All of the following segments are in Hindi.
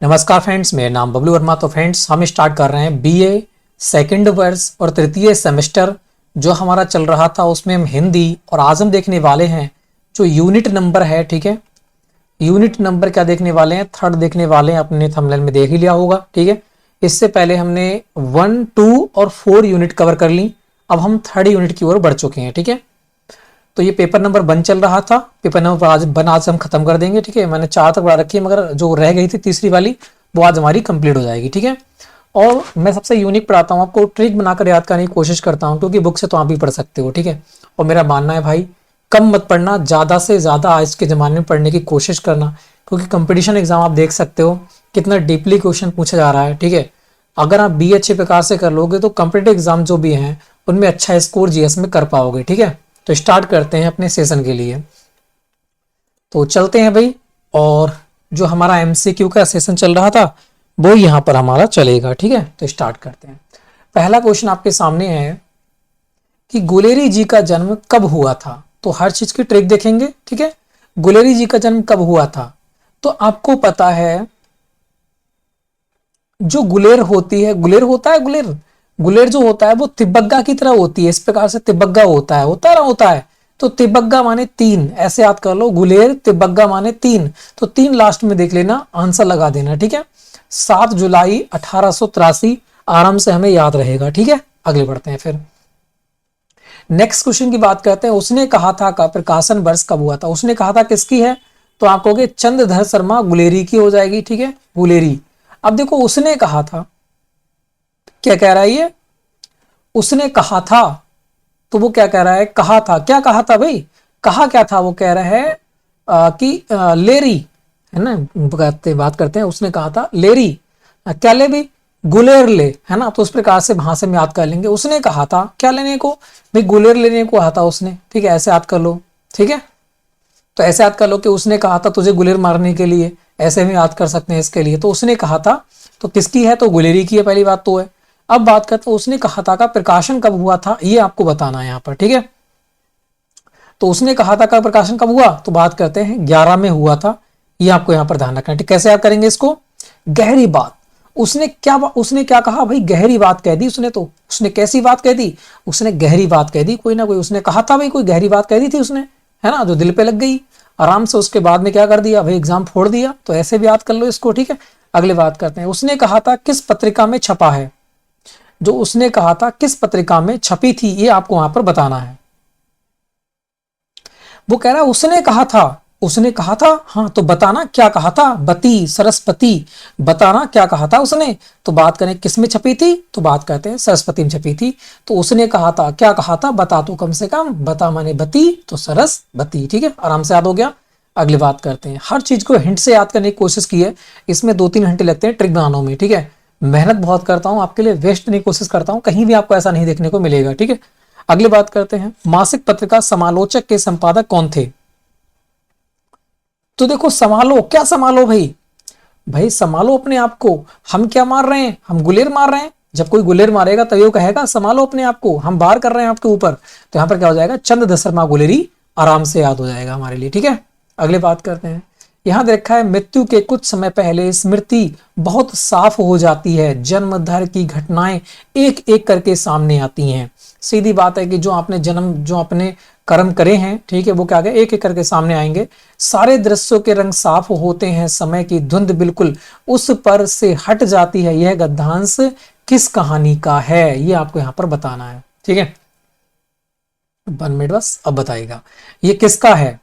नमस्कार फ्रेंड्स, मेरा नाम बबलू वर्मा। तो फ्रेंड्स हम स्टार्ट कर रहे हैं बीए सेकंड वर्ष और तृतीय सेमेस्टर जो हमारा चल रहा था उसमें हम हिंदी और आज हम देखने वाले हैं जो यूनिट नंबर है। ठीक है, यूनिट नंबर क्या देखने वाले हैं? थर्ड देखने वाले हैं। अपने थंबनेल में देख ही लिया होगा। ठीक है, इससे पहले हमने 1, 2 और 4 यूनिट कवर कर ली। अब हम थर्ड यूनिट की ओर बढ़ चुके हैं। ठीक है, तो ये पेपर नंबर 1 चल रहा था। पेपर नंबर आज हम खत्म कर देंगे। ठीक है, मैंने 4 तक बढ़ा रखी है, मगर जो रह गई थी तीसरी वाली वो आज हमारी कंप्लीट हो जाएगी। ठीक है, और मैं सबसे यूनिक पढ़ाता हूँ, आपको ट्रिक बनाकर याद करने की कोशिश करता हूँ, क्योंकि बुक से तो आप भी पढ़ सकते हो। ठीक है, और मेरा मानना है भाई कम मत पढ़ना, ज़्यादा से ज़्यादा आज के ज़माने में पढ़ने की कोशिश करना, क्योंकि कंपटीशन एग्जाम आप देख सकते हो कितना डीपली क्वेश्चन पूछा जा रहा है। ठीक है, अगर आप बी अच्छे प्रकार से कर लोगे तो कंपटीटिव एग्जाम जो भी हैं उनमें अच्छा स्कोर जीएस में कर पाओगे। ठीक है, तो स्टार्ट करते हैं अपने सेशन के लिए। तो चलते हैं भाई, और जो हमारा एमसीक्यू का सेशन चल रहा था वो यहाँ पर हमारा चलेगा। ठीक है, तो स्टार्ट करते हैं। पहला क्वेश्चन आपके सामने है कि गुलेरी जी का जन्म कब हुआ था। तो हर चीज की ट्रिक देखेंगे। ठीक है, गुलेरी जी का जन्म कब हुआ था? तो आपको पता है जो गुलेर होती है, गुलेर होता है, गुलेर गुलेर जो होता है वो तिबग्गा की तरह होती है। इस प्रकार से तिबग्गा होता है, होता है। तो तिबग्गा माने 3, ऐसे याद कर लो। गुलेर तिबग्गा माने 3, तो 3 लास्ट में देख लेना, आंसर लगा देना। ठीक है, 7 जुलाई 1883 आराम से हमें याद रहेगा। ठीक है, अगले बढ़ते हैं फिर। नेक्स्ट क्वेश्चन की बात करते हैं। उसने कहा था का प्रकाशन वर्ष कब हुआ था? उसने कहा था किसकी है? तो आप कहोगे चंद्रधर शर्मा गुलेरी की हो जाएगी। ठीक है, गुलेरी। अब देखो उसने कहा था, क्या कह रहा है ये? उसने कहा था, तो वो क्या कह रहा है? कहा था, क्या कहा था भाई? कहा क्या था? वो कह रहा है कि लेरी है ना, बात करते हैं। उसने कहा था लेरी, क्या ले भी? गुलेर ले, है ना। तो उस प्रकार से वहां से हम याद कर लेंगे। उसने कहा था क्या लेने को भाई? गुलेर लेने को कहा था उसने। ठीक है, ऐसे याद कर लो। ठीक है, तो ऐसे याद कर लो कि उसने कहा था तुझे गुलेर मारने के लिए, ऐसे भी याद कर सकते हैं इसके लिए। तो उसने कहा था, तो किसकी है? तो गुलेरी की है, पहली बात तो है। अब बात करते हैं उसने कहा था का प्रकाशन कब हुआ था, ये आपको बताना है यहाँ पर। ठीक है, तो उसने कहा था का प्रकाशन कब हुआ? तो बात करते हैं 11 में हुआ था, ये आपको यहाँ पर ध्यान रखना है। ठीक, कैसे याद करेंगे इसको? गहरी बात। उसने क्या कहा भाई? गहरी बात कह दी उसने। तो उसने कैसी बात कह दी? उसने गहरी बात कह दी। कोई ना कोई उसने कहा था भाई, कोई गहरी बात कह दी थी उसने, है ना, जो दिल पे लग गई आराम से। उसके बाद में क्या कर दिया भाई? एग्जाम फोड़ दिया। तो ऐसे भी याद कर लो इसको। ठीक है, अगले बात करते हैं। उसने कहा था किस पत्रिका में छपा है? जो उसने कहा था किस पत्रिका में छपी थी, ये आपको वहां पर बताना है। वो कह रहा है उसने कहा था, उसने कहा था। हाँ, तो बताना क्या कहा था? बती, सरस्वती, बताना क्या कहा था उसने। तो बात करें किस में छपी थी, तो बात करते हैं सरस्वती में छपी थी। तो उसने कहा था, क्या कहा था? बता, तो कम से कम बता माने बती, तो सरस्वती। ठीक है, आराम से याद हो गया। अगली बात करते हैं। हर चीज को हिंट से याद करने की कोशिश की है, इसमें 2-3 घंटे लगते हैं ट्रिक बनाने में। ठीक है, मेहनत बहुत करता हूं आपके लिए, वेस्ट नहीं कोशिश करता हूं, कहीं भी आपको ऐसा नहीं देखने को मिलेगा। ठीक है, अगली बात करते हैं। मासिक पत्रिका समालोचक के संपादक कौन थे? तो देखो संभालो, क्या संभालो भाई? भाई संभालो अपने आप को। हम क्या मार रहे हैं? हम गुलेर मार रहे हैं। जब कोई गुलेर मारेगा तभी वो कहेगा संभालो अपने आप को, हम बार कर रहे हैं आपके ऊपर। तो यहां पर क्या हो जाएगा? चंद्रधर शर्मा गुलेरी, आराम से याद हो जाएगा हमारे लिए। ठीक है, अगले बात करते हैं। यहां देखा है मृत्यु के कुछ समय पहले स्मृति बहुत साफ हो जाती है, जन्म धर की घटनाएं एक एक करके सामने आती हैं। सीधी बात है कि जो आपने जो अपने कर्म करे हैं, ठीक है, वो क्या गए एक एक करके सामने आएंगे। सारे दृश्यों के रंग साफ होते हैं, समय की धुंध बिल्कुल उस पर से हट जाती है। यह गद्यांश किस कहानी का है, ये आपको यहां पर बताना है। ठीक है, 1 मिनट बस, अब बताइएगा ये किसका है।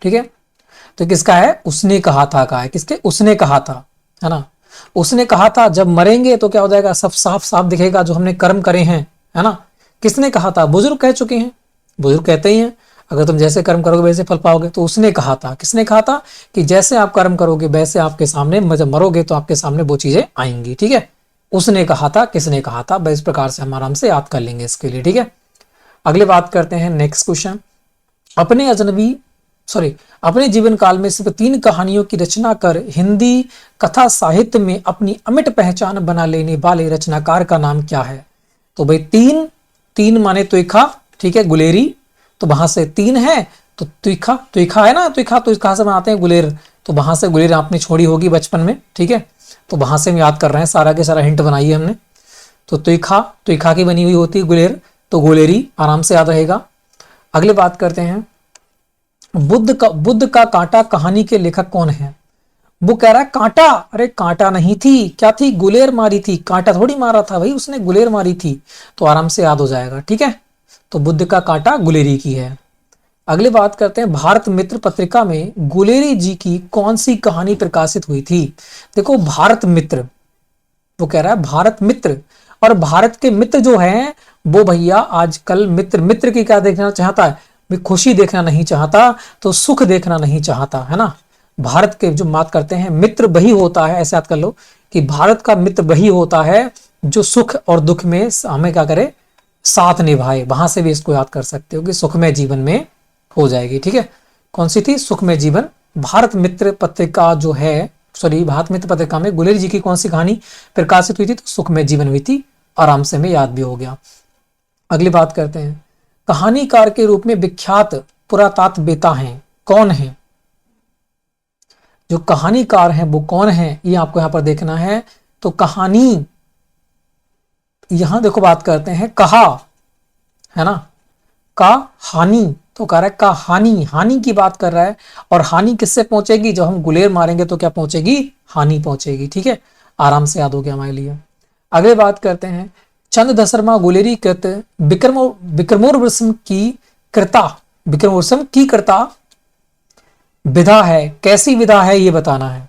ठीक है, तो किसका है? उसने कहा था का है। किसके? उसने कहा था, है ना। उसने कहा था जब मरेंगे तो क्या हो जाएगा? सब साफ साफ दिखेगा जो हमने कर्म करे हैं, है ना। किसने कहा था? बुजुर्ग कह चुके हैं। बुजुर्ग कहते ही हैं अगर तुम जैसे कर्म करोगे वैसे फल पाओगे। तो उसने कहा था, किसने कहा था? कि जैसे आप कर्म करोगे वैसे आपके सामने, जब मरोगे तो आपके सामने वो चीजें आएंगी। ठीक है, उसने कहा था, किसने कहा था, इस प्रकार से हम आराम से याद कर लेंगे इसके लिए। ठीक है, अगले बात करते हैं। Next question. अपने जीवन काल में सिर्फ 3 कहानियों की रचना कर हिंदी कथा साहित्य में अपनी अमिट पहचान बना लेने वाले रचनाकार का नाम क्या है? तो भाई 3 माने तुइखा, ठीक है, गुलेरी, तो वहां से 3 है, तो त्विखा, त्विखा है ना, त्विखा, तो कहां से बनाते हैं, गुलेर, तो वहां से गुलेर आपने छोड़ी होगी बचपन में, ठीक है, तो वहां से हम याद कर रहे हैं, सारा के सारा हिंट बनाई है हमने। तो त्विखा, त्विखा की बनी हुई होती है गुलेर, तो गुलेरी आराम से याद रहेगा। अगले बात करते हैं, बुद्ध का कांटा कहानी के लेखक कौन है? वो कह रहा है कांटा, अरे कांटा नहीं थी, क्या थी, गुलेर मारी थी, कांटा थोड़ी मारा था भाई, उसने गुलेर मारी थी, तो आराम से याद हो जाएगा, ठीक है। तो बुद्ध का कांटा गुलेरी की है। अगली बात करते हैं, भारत मित्र पत्रिका में गुलेरी जी की कौन सी कहानी प्रकाशित हुई थी? देखो भारत मित्र, वो कह रहा है भारत मित्र, और भारत के मित्र जो हैं वो भैया आजकल मित्र, मित्र की क्या देखना चाहता है, खुशी देखना नहीं चाहता, तो सुख देखना नहीं चाहता, है ना। भारत के जो बात करते हैं, मित्र वही होता है, ऐसे याद कर लो कि भारत का मित्र वही होता है जो सुख और दुख में हमें क्या करे, साथ निभाए। वहां से भी इसको याद कर सकते हो कि सुखमय जीवन में हो जाएगी, ठीक है। कौन सी थी, सुखमय जीवन। भारत मित्र पत्रिका जो है, सॉरी, भारत मित्र पत्रिका में गुलेरी जी की कौन सी कहानी प्रकाशित हुई थी? तो सुखमय जीवन हुई थी, आराम से में याद भी हो गया। अगली बात करते हैं, कहानीकार के रूप में विख्यात पुरातात्विका हैं, कौन है? जो कहानीकार हैं वो कौन है, ये आपको यहां पर देखना है। तो कहानी, यहां देखो बात करते हैं, कहा, है ना, कहानी, तो कह रहा है कहानी, हानि की बात कर रहा है, और हानि किससे पहुंचेगी, जब हम गुलेर मारेंगे तो क्या पहुंचेगी, हानि पहुंचेगी, ठीक है, आराम से याद हो गया हमारे लिए। अगले बात करते हैं, चंद दशरमा गुलेरी कृत विक्रमोर्वशीय की कृता, विक्रमोर्वशीय की कृता विधा है, कैसी विधा है ये बताना है।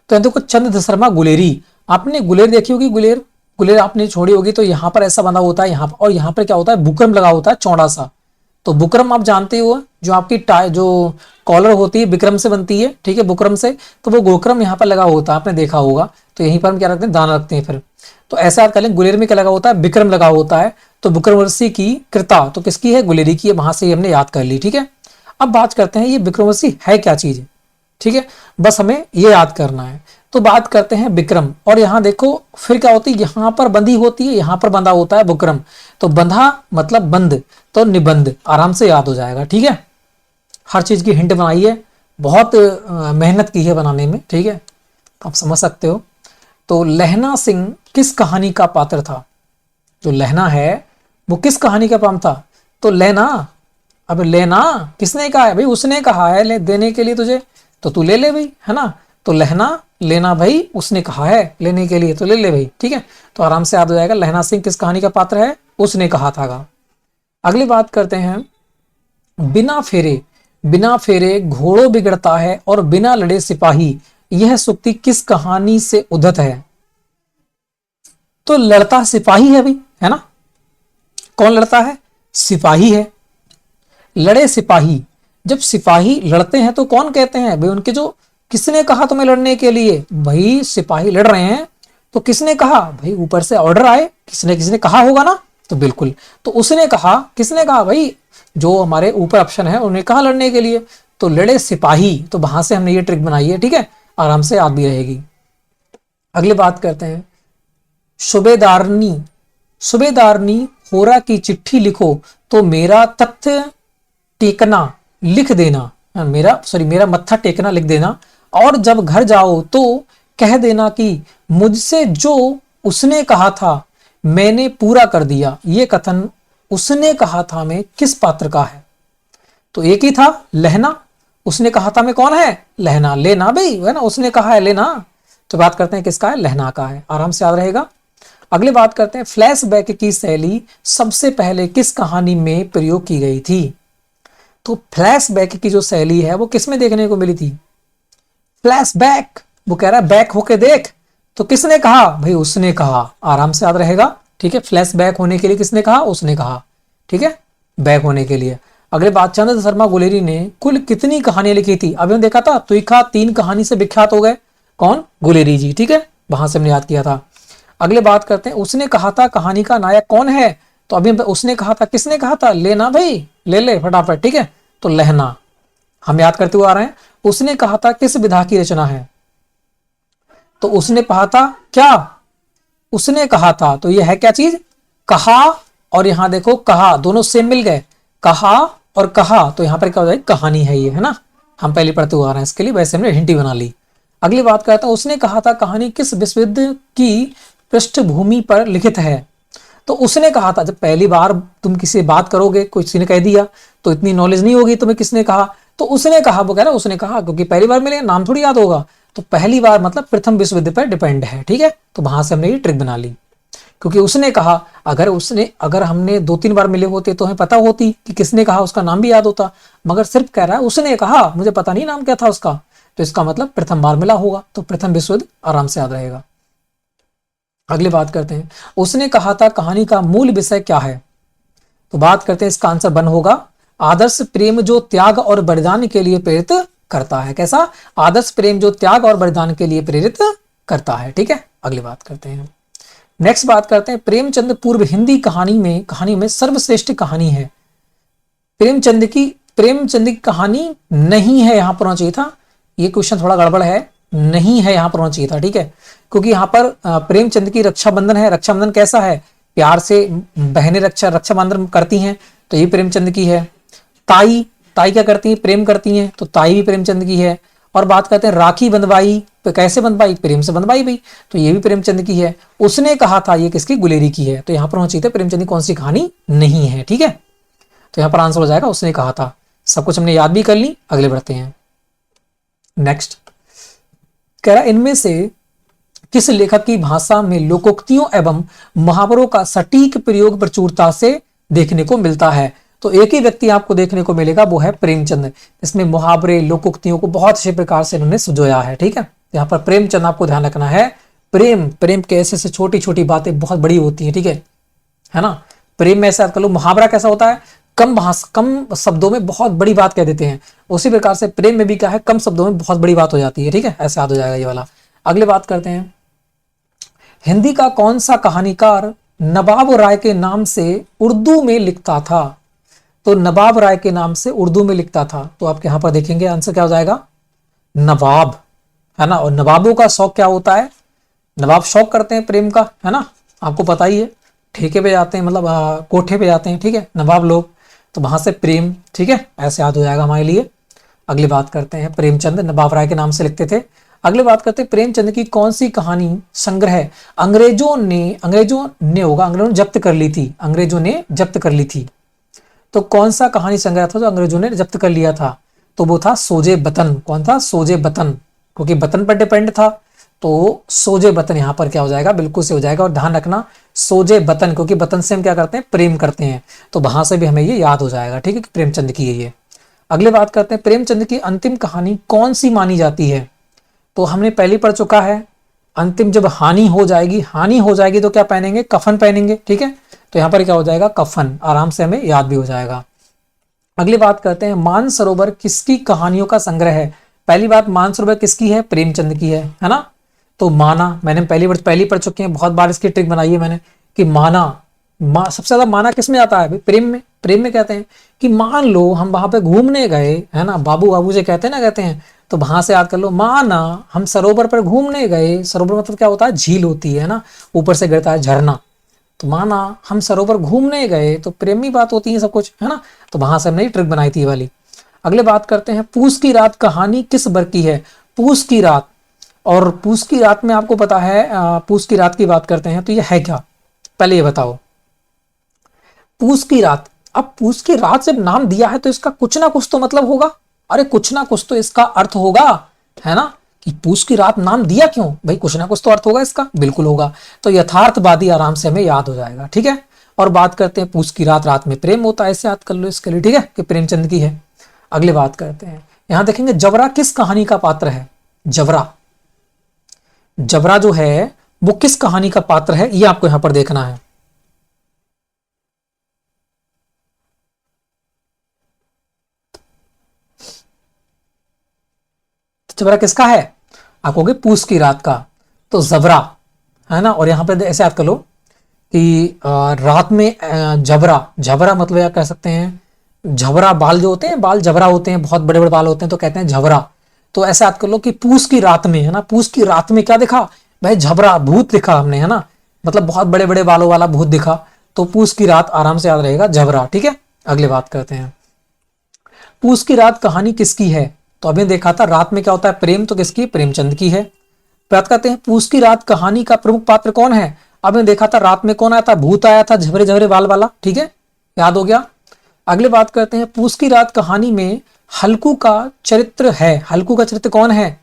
तो देखो चंद दशरमा गुलेरी, आपने गुलेर देखी होगी, गुलेर, गुलेर आपने छोड़ी होगी, तो यहां पर ऐसा बंधा होता है यहाँ पर, और यहाँ पर क्या होता है, बुकरम लगा होता है चौड़ा सा। तो बुकरम आप जानते हो, जो आपकी टाई, जो कॉलर होती है विक्रम से बनती है, ठीक है, बुकरम से, तो वो गोक्रम यहाँ पर लगा होता है, आपने देखा होगा। तो यहीं पर हम क्या रखते हैं, दाना रखते हैं फिर। तो ऐसा याद कर लें, गुलेर में क्या लगा होता है, विक्रम लगा होता है। तो विक्रमोर्वशीय की कृता, तो किसकी है, गुलेरी की है, वहां से हमने याद कर ली, ठीक है। अब बात करते हैं, ये विक्रमोर्वशीय है क्या चीज, ठीक है, बस हमें ये याद करना है। तो बात करते हैं विक्रम, और यहां देखो फिर क्या होती है, यहां पर बंधी होती है, यहां पर बंधा होता है बुकरम, तो बंधा मतलब बंद, तो निबंध, आराम से याद हो जाएगा, ठीक है। हर चीज की हिंट बनाई है, बहुत मेहनत की है बनाने में, ठीक है, आप समझ सकते हो। तो लहना सिंह किस कहानी का पात्र था? जो लहना है वो किस कहानी का पात्र था? तो लेना, अब लेना किसने कहा है भाई, उसने कहा है ले देने के लिए तुझे, तो तू ले ले भाई, है ना। तो लहना, लेना भाई उसने कहा है लेने के लिए, तो ले ले भाई, ठीक है। तो आराम से याद हो जाएगा, लहना सिंह किस कहानी का पात्र है, उसने कहा था। अगली बात करते हैं, बिना फेरे घोड़ों बिगड़ता है और बिना लड़े सिपाही, यह सूक्ति किस कहानी से उद्धत है? तो लड़ता सिपाही है भाई, है ना, कौन लड़ता है, सिपाही है, लड़े सिपाही। जब सिपाही लड़ते हैं तो कौन कहते हैं भाई, उनके जो, किसने कहा तुम्हें लड़ने के लिए, भाई सिपाही लड़ रहे हैं, तो किसने कहा भाई, ऊपर से ऑर्डर आए, किसने कहा होगा ना, तो बिल्कुल, तो उसने कहा, किसने कहा भाई, जो हमारे ऊपर ऑप्शन है उन्हें कहा लड़ने के लिए, तो लड़े सिपाही, तो वहां से हमने ये ट्रिक बनाई है, ठीक है, आराम से याद भी रहेगी। अगली बात करते हैं, सूबेदारनी, सूबेदारनी होरा की चिट्ठी लिखो तो मेरा तथ्य टेकना लिख देना, मेरा मत्था टेकना लिख देना, और जब घर जाओ तो कह देना कि मुझसे जो उसने कहा था मैंने पूरा कर दिया। ये कथन उसने कहा था में किस पात्र का है? तो एक ही था, लहना, उसने कहा था में कौन है, लहना, लेना भाई, है ना, उसने कहा है लेना, तो बात करते हैं किसका है, लहना का है, आराम से याद रहेगा। अगली बात करते हैं, फ्लैशबैक की शैली सबसे पहले किस कहानी में प्रयोग की गई थी? तो फ्लैशबैक की जो शैली है वो किसमें देखने को मिली थी, फ्लैशबैक, वो कह रहा है बैक होके देख, तो किसने कहा भाई, उसने कहा, आराम से याद रहेगा, ठीक है। फ्लैशबैक होने के लिए किसने कहा, उसने कहा, ठीक है, बैक होने के लिए। अगले बात, चंद शर्मा गुलेरी ने कुल कितनी कहानियां लिखी थी? अभी हम देखा था तुइखा 3 कहानी से विख्यात हो गए, कौन, गुलेरी जी, ठीक है, वहां से हमने याद किया था। अगले बात करते हैं, उसने कहा था कहानी का नायक कौन है? तो अभी उसने कहा था, किसने कहा था, लेना भाई, ले ले फटाफट, ठीक है, तो लहना, हम याद करते हुए आ रहे हैं। उसने कहा था किस विधा की रचना है? तो उसने कहा था क्या, उसने कहा था, तो यह है क्या चीज, कहा और यहाँ देखो कहा, दोनों सेम मिल गए, कहा और कहा, तो यहाँ पर क्या हो जाएगी, कहानी है ये, है ना। हम पहले पढ़ते हुए आ रहे हैं, इसके लिए वैसे हमने हिंट ही बना ली। अगली बात करता हूं, उसने कहा था कहानी किस विश्वविद्यालय की पृष्ठभूमि पर लिखित है। तो उसने कहा था, जब पहली बार तुम किसी से बात करोगे, किसी ने कह दिया तो इतनी नॉलेज नहीं होगी तुम्हें किसने कहा, तो उसने कहा, वो कह रहा उसने कहा, क्योंकि पहली बार मिले, नाम थोड़ी याद होगा, तो पहली बार मतलब प्रथम विश्वविद्यालय पर डिपेंड है, ठीक है। तो वहां से हमने ये ट्रिक बना ली, क्योंकि उसने कहा, अगर हमने 2-3 बार मिले होते तो हमें पता होती कि किसने कहा, उसका नाम भी याद होता, मगर सिर्फ कह रहा है उसने कहा, मुझे पता नहीं नाम क्या था उसका, तो इसका मतलब प्रथम बार मिला होगा, तो प्रथम विश्वविद्यालय आराम से याद रहेगा। अगली बात करते हैं, उसने कहा था कहानी का मूल विषय क्या है। तो बात करते हैं, इसका आंसर 1 होगा, आदर्श प्रेम जो त्याग और बलिदान के लिए प्रेरित करता है। कैसा? आदर्श प्रेम जो त्याग और बलिदान के लिए प्रेरित करता है, ठीक है। अगली बात करते हैं, नेक्स्ट बात करते हैं, प्रेमचंद पूर्व हिंदी कहानी में सर्वश्रेष्ठ कहानी है। प्रेमचंद की कहानी नहीं है, यहां पर होना चाहिए था, ये क्वेश्चन थोड़ा गड़बड़ है, नहीं है यहां पर होना चाहिए था, ठीक है, क्योंकि यहां पर प्रेमचंद की रक्षाबंधन है। रक्षाबंधन कैसा है? प्यार से बहनें रक्षाबंधन करती हैं, तो ये प्रेमचंद की है। ताई क्या करती है? प्रेम करती हैं, तो ताई भी प्रेमचंद की है। और बात करते हैं राखी बंधवाई, तो कैसे बंधवाई? प्रेम से बंधवाई भाई, तो ये भी प्रेमचंद की है। उसने कहा था, ये किसकी? गुलेरी की है। तो यहाँ पर होना चाहिए था प्रेमचंद की कौन सी कहानी नहीं है, ठीक है। तो यहाँ पर आंसर हो जाएगा उसने कहा था। सब कुछ हमने याद भी कर ली, अगले बढ़ते हैं। नेक्स्ट कह रहा, इनमें से किस लेखक की भाषा में लोकोक्तियों एवं मुहावरों का सटीक प्रयोग प्रचुरता से देखने को मिलता है। तो एक ही व्यक्ति आपको देखने को मिलेगा, वो है प्रेमचंद। इसमें मुहावरे लोकोक्तियों को बहुत अच्छे प्रकार से इन्होंने सुझाया है, ठीक है। यहाँ पर प्रेमचंद आपको ध्यान रखना है, प्रेम के ऐसे से छोटी छोटी बातें बहुत बड़ी होती है, ठीक है ना। प्रेम में ऐसा कर लो, मुहावरा कैसा होता है? कम शब्दों में बहुत बड़ी बात कह देते हैं, उसी प्रकार से प्रेम में भी क्या है, कम शब्दों में बहुत बड़ी बात हो जाती है, ठीक है। ऐसे याद हो जाएगा ये वाला। अगली बात करते हैं, हिंदी का कौन सा कहानीकार नवाब राय के नाम से उर्दू में लिखता था। तो नवाब राय के नाम से उर्दू में लिखता था, तो आपके यहां पर देखेंगे आंसर क्या हो जाएगा, नवाब, है ना। और नवाबों का शौक क्या होता है? नवाब शौक करते हैं प्रेम का, है ना, आपको पता ही है, ठेके पे जाते हैं, मतलब कोठे पे जाते हैं, ठीक है, नवाब लोग, तो वहां से प्रेम, ठीक है, ऐसे याद हो जाएगा हमारे लिए। अगली बात करते हैं, प्रेमचंद नवाब राय के नाम से लिखते थे। अगली बात करते हैं, प्रेमचंद की कौन सी कहानी संग्रह अंग्रेजों ने जब्त कर ली थी। अंग्रेजों ने जब्त कर ली थी, तो कौन सा कहानी संग्रह था जो अंग्रेजों ने जब्त कर लिया था? तो वो था सोजे बतन। कौन था? सोजे बतन, क्योंकि बतन पर डिपेंड था, तो सोजे बतन यहाँ पर क्या हो जाएगा, बिल्कुल से हो जाएगा। और ध्यान रखना, सोजे बतन, क्योंकि बतन से हम क्या करते हैं, प्रेम करते हैं, तो वहां से भी हमें ये याद हो जाएगा, ठीक है, कि प्रेमचंद की है ये। अगले बात करते हैं, प्रेमचंद की अंतिम कहानी कौन सी मानी जाती है। तो हमने पहले पढ़ चुका है, अंतिम जब हानि हो जाएगी तो क्या पहनेंगे? कफन पहनेंगे, ठीक है। तो यहाँ पर क्या हो जाएगा, कफन, आराम से हमें याद भी हो जाएगा। अगली बात करते हैं, मानसरोवर किसकी कहानियों का संग्रह है। पहली बात, मानसरोवर किसकी है? प्रेमचंद की है ना। तो माना, मैंने पहली पढ़ चुके हैं, बहुत बार इसकी ट्रिक बनाई है मैंने, कि सबसे ज्यादा माना किस में आता है? प्रेम में कहते हैं कि मान लो हम वहां पे घूमने गए, है ना, बाबू से कहते हैं, तो वहां से याद कर लो, माना हम सरोवर पर घूमने गए। सरोवर मतलब क्या होता है? झील होती है ना, ऊपर से गिरता है झरना। तो माना हम सरोवर घूमने गए, तो प्रेमी बात होती है सब कुछ, है ना। तो वहां से हमने ट्रिक बनाई थी ये वाली। अगले बात करते हैं, पूस की रात कहानी किस वर्ग की है। पूस की रात, और पूस की रात में आपको पता है, पूस की रात की बात करते हैं, तो ये है क्या, पहले ये बताओ। पूस की रात, अब पूस की रात जब नाम दिया है तो इसका कुछ ना कुछ तो मतलब होगा, अरे कुछ ना कुछ तो इसका अर्थ होगा, है ना, कि पूस की रात नाम दिया क्यों भाई, कुछ ना कुछ तो अर्थ होगा इसका, बिल्कुल होगा। तो यथार्थवादी आराम से हमें याद हो जाएगा, ठीक है। और बात करते हैं, पूस की रात में प्रेम होता है, ऐसे याद कर लो इसके लिए, ठीक है, कि प्रेमचंद की है। अगली बात करते हैं, यहां देखेंगे जबरा किस कहानी का पात्र है। जबरा जो है वो किस कहानी का पात्र है, ये आपको यहां पर देखना है। जबरा किसका है? आप कहोगे पूस की रात का, तो जबरा, है ना। और यहां पर ऐसे याद कर लो कि रात में झबरा मतलब क्या कह सकते हैं, झबरा बाल जो होते हैं, बाल जबरा होते हैं, बहुत बड़े बड़े बाल होते हैं, तो कहते हैं झबरा। तो ऐसे याद कर लो कि पूस की रात में, है ना, पूस की रात में क्या दिखा भाई, झबरा, भूत दिखा हमने, है ना, मतलब बहुत बड़े बड़े बालों वाला भूत दिखा। तो पूस की रात आराम से याद रहेगा, झबरा। ठीक है, अगले बात करते हैं। पूस की रात कहानी किसकी है? तो अभी देखा था रात में क्या होता है, प्रेम, तो किसकी? प्रेमचंद की है। बात करते हैं पूस की रात कहानी का प्रमुख पात्र कौन है? आपने देखा था रात में कौन आया था? भूत आया था, झबरे झबरे बाल वाला। ठीक है, याद हो गया। अगले बात करते हैं, पूस की रात कहानी में हल्कू का चरित्र है। हल्कू का चरित्र कौन है?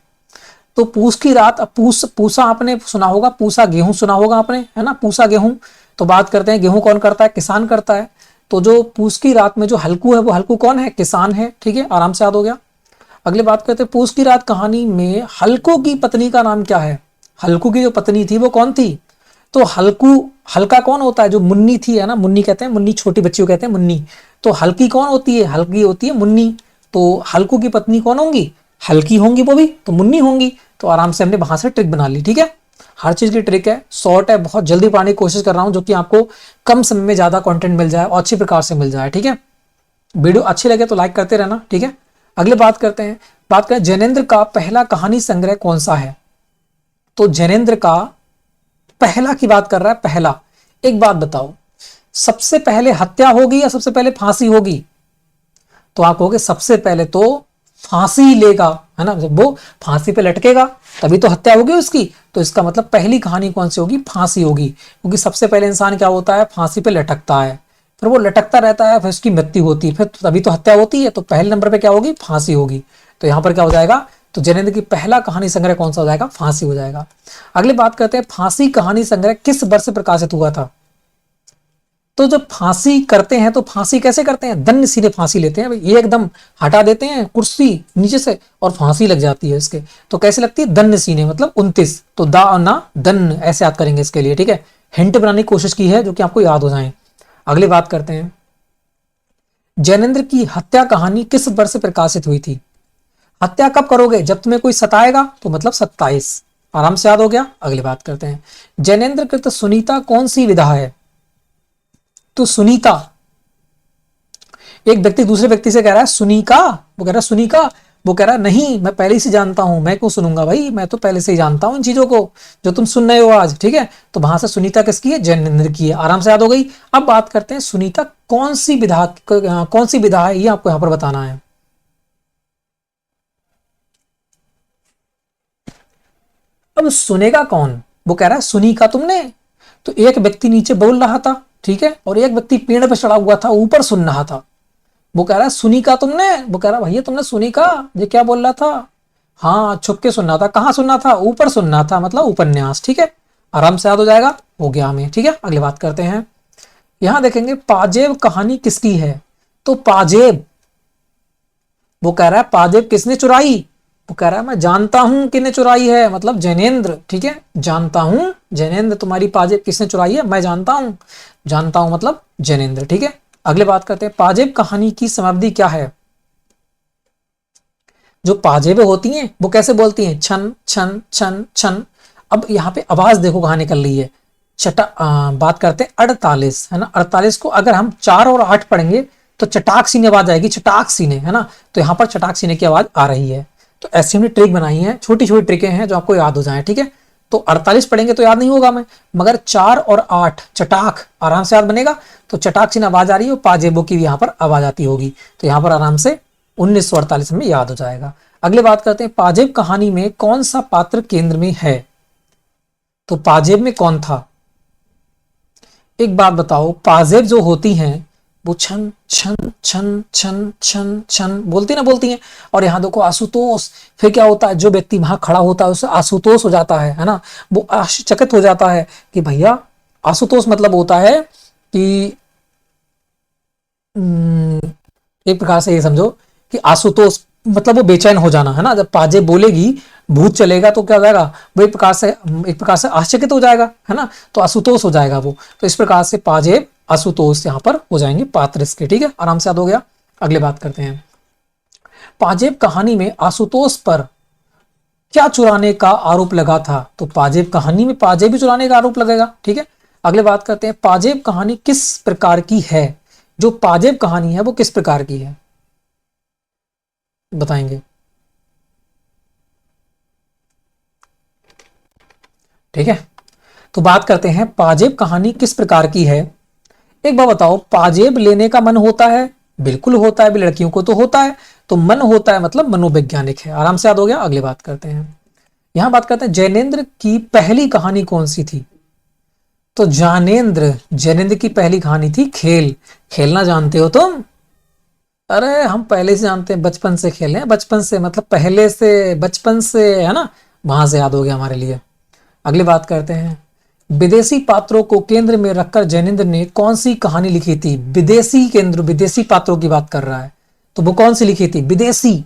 तो पूस की रात, पूसा आपने सुना होगा, पूसा गेहूं सुना होगा आपने, है ना, पूसा गेहूं। तो बात करते हैं गेहूं कौन करता है? किसान करता है। तो जो पूस की रात में जो हल्कू है, वो हल्कू कौन है? किसान है। ठीक है, आराम से याद हो गया। अगली बात करते हैं, पूस की रात कहानी में हल्कू की पत्नी का नाम क्या है? हल्कू की जो पत्नी थी वो कौन थी? तो हल्का कौन होता है? जो मुन्नी थी, है ना, मुन्नी कहते हैं, मुन्नी छोटी बच्ची को कहते हैं मुन्नी। तो हल्की कौन होती है? हल्की होती है मुन्नी। तो हल्कू की पत्नी कौन होंगी? हल्की होंगी वो भी, तो मुन्नी होंगी। तो आराम से हमने वहां से ट्रिक बना ली। ठीक है, हर चीज की ट्रिक है, शॉर्ट है, बहुत जल्दी पढ़ाने की कोशिश कर रहा हूं, जो कि आपको कम समय में ज्यादा कंटेंट मिल जाए और अच्छी प्रकार से मिल जाए। ठीक है, वीडियो अच्छी लगे तो लाइक करते रहना। ठीक है, अगले बात करते हैं। बात करें जैनेन्द्र का पहला कहानी संग्रह कौन सा है? तो जैनेन्द्र का पहला की बात कर रहा है, पहला। एक बात बताओ, सबसे पहले हत्या होगी या सबसे पहले फांसी होगी? तो आप कहोगे सबसे पहले तो फांसी लेगा, है ना, जब वो फांसी पे लटकेगा तभी तो हत्या होगी उसकी। तो इसका मतलब पहली कहानी कौन सी होगी? फांसी होगी, क्योंकि सबसे पहले इंसान क्या होता है? फांसी पे लटकता है, फिर वो लटकता रहता है, फिर उसकी मृत्यु होती है, फिर तभी तो हत्या होती है। तो पहले नंबर पे क्या होगी? फांसी होगी। तो यहां पर क्या हो जाएगा? तो जैनेन्द्र की पहला कहानी संग्रह कौन सा हो जाएगा? फांसी हो जाएगा। अगली बात करते हैं, फांसी कहानी संग्रह किस वर्ष प्रकाशित हुआ था? तो जब फांसी करते हैं तो फांसी कैसे करते हैं? दन्न सीधे फांसी लेते हैं, ये एकदम हटा देते हैं कुर्सी नीचे से और फांसी लग जाती है इसके। तो कैसे लगती है? दन्न सीने, मतलब 29। तो दा और ना दन्न ऐसे याद करेंगे इसके लिए। ठीक है, हिंट बनाने की कोशिश की है जो कि आपको याद हो जाए। अगली बात करते हैं, जैनेन्द्र की हत्या कहानी किस वर्ष प्रकाशित हुई थी? हत्या कब करोगे? जब तुम्हें कोई सताएगा, तो मतलब 27। आराम से याद हो गया। अगली बात करते हैं, जैनेन्द्र कृत सुनीता कौन सी विधा है? तो सुनीता, एक व्यक्ति दूसरे व्यक्ति से कह रहा है सुनीका, वो कह रहा है सुनीका, वो कह रहा है नहीं, मैं पहले से जानता हूं, मैं क्यों सुनूंगा भाई, मैं तो पहले से ही जानता हूं इन चीजों को जो तुम सुन रहे हो आज। ठीक है, तो वहां से सुनीता किसकी है? जैनेन्द्र की है। आराम से याद हो गई। अब बात करते हैं सुनीता कौन सी विधा है, ये आपको यहां पर बताना है। अब सुनेगा कौन? वो कह रहा है सुनी का तुमने। तो एक व्यक्ति नीचे बोल रहा था, ठीक है, और एक व्यक्ति पेड़ पे चढ़ा हुआ था, ऊपर सुन रहा था। वो कह रहा है सुनी का तुमने। वो कह रहा भैया तुमने सुनी का, ये क्या बोल रहा था? हाँ, छुप के सुनना था। कहाँ सुनना था? ऊपर सुनना था, मतलब उपन्यास। ठीक है, आराम से याद हो जाएगा, हो गया हमें। ठीक है, अगली बात करते हैं। यहां देखेंगे पाजेब कहानी किसकी है? तो पाजेब, वो कह रहा है पाजेब किसने चुराई? वो कह रहा है मैं जानता हूं किसने चुराई है, मतलब जैनेन्द्र। ठीक है, जानता हूं जैनेन्द्र, तुम्हारी पाजेब किसने चुराई है? मैं जानता हूं, जानता हूं मतलब जैनेन्द्र। ठीक है, अगले बात करते हैं, पाजेब कहानी की समाप्ति क्या है? जो पाजेबें होती हैं वो कैसे बोलती हैं? छन छन छन छन। अब यहाँ पे आवाज देखो कहाँ निकल रही है। बात करते हैं 48, है ना, 48 को अगर हम 4 और 8 पढ़ेंगे तो चटाक सीने आवाज आएगी, चटाक सीने, है ना। तो यहाँ पर चटाक सीने की आवाज आ रही है। तो ऐसी हमने ट्रिक बनाई है, छोटी छोटी ट्रिकें हैं जो आपको याद हो जाए। ठीक है, तो 48 पढ़ेंगे तो याद नहीं होगा हमें, मगर 4 और 8 चटाक आराम से याद बनेगा। तो चटाक सीने आवाज आ रही है, पाजेबों की भी यहाँ पर आवाज आती होगी, तो यहाँ पर आराम से 1948 में याद हो जाएगा। अगले बात करते हैं, पाजेब कहानी में कौन सा पात्र केंद्र में है? तो पाजेब में कौन था? एक बात बताओ, पाजेब जो होती हैं वो छन छन छन छन छन छन बोलती ना, बोलती हैं। और यहाँ देखो आशुतोष, फिर क्या होता है? जो व्यक्ति वहां खड़ा होता है उसे आशुतोष हो जाता है ना, वो आश्चर्यचकित हो जाता है कि भैया आशुतोष मतलब होता है कि एक प्रकार से ये समझो कि आशुतोष मतलब वो बेचैन हो जाना, है ना। जब पाजेब बोलेगी भूत चलेगा तो क्या हो जाएगा? वो एक प्रकार से आश्चर्यचकित हो जाएगा, है ना, तो आशुतोष हो जाएगा वो। तो इस प्रकार से पाजेब आशुतोष यहाँ पर हो जाएंगे पात्र इसके। ठीक है, आराम से याद हो गया। अगले बात करते हैं, पाजेब कहानी में आशुतोष पर क्या चुराने का आरोप लगा था? तो पाजेब कहानी में पाजेब भी चुराने का आरोप लगेगा। ठीक है, अगले बात करते हैं, पाजेब कहानी किस प्रकार की है? जो पाजेब कहानी है वो किस प्रकार की है, बताएंगे? ठीक है, तो बात करते हैं पाजेब कहानी किस प्रकार की है। एक बात बताओ, पाजेब लेने का मन होता है? बिल्कुल होता है, भी लड़कियों को तो होता है। तो मन होता है मतलब मनोवैज्ञानिक है। आराम से याद हो गया। अगली बात करते हैं। यहां बात करते हैं जैनेन्द्र की पहली कहानी कौन सी थी? तो जैनेन्द्र की पहली कहानी थी खेल। खेलना जानते हो तुम? अरे हम पहले से जानते हैं, बचपन से खेले हैं, बचपन से मतलब पहले से, बचपन से, है ना, वहां से याद हो गया हमारे लिए। अगली बात करते हैं। विदेशी पात्रों को केंद्र में रखकर जैनेन्द्र ने कौन सी कहानी लिखी थी? विदेशी पात्रों की बात कर रहा है। तो वो कौन सी लिखी थी? विदेशी।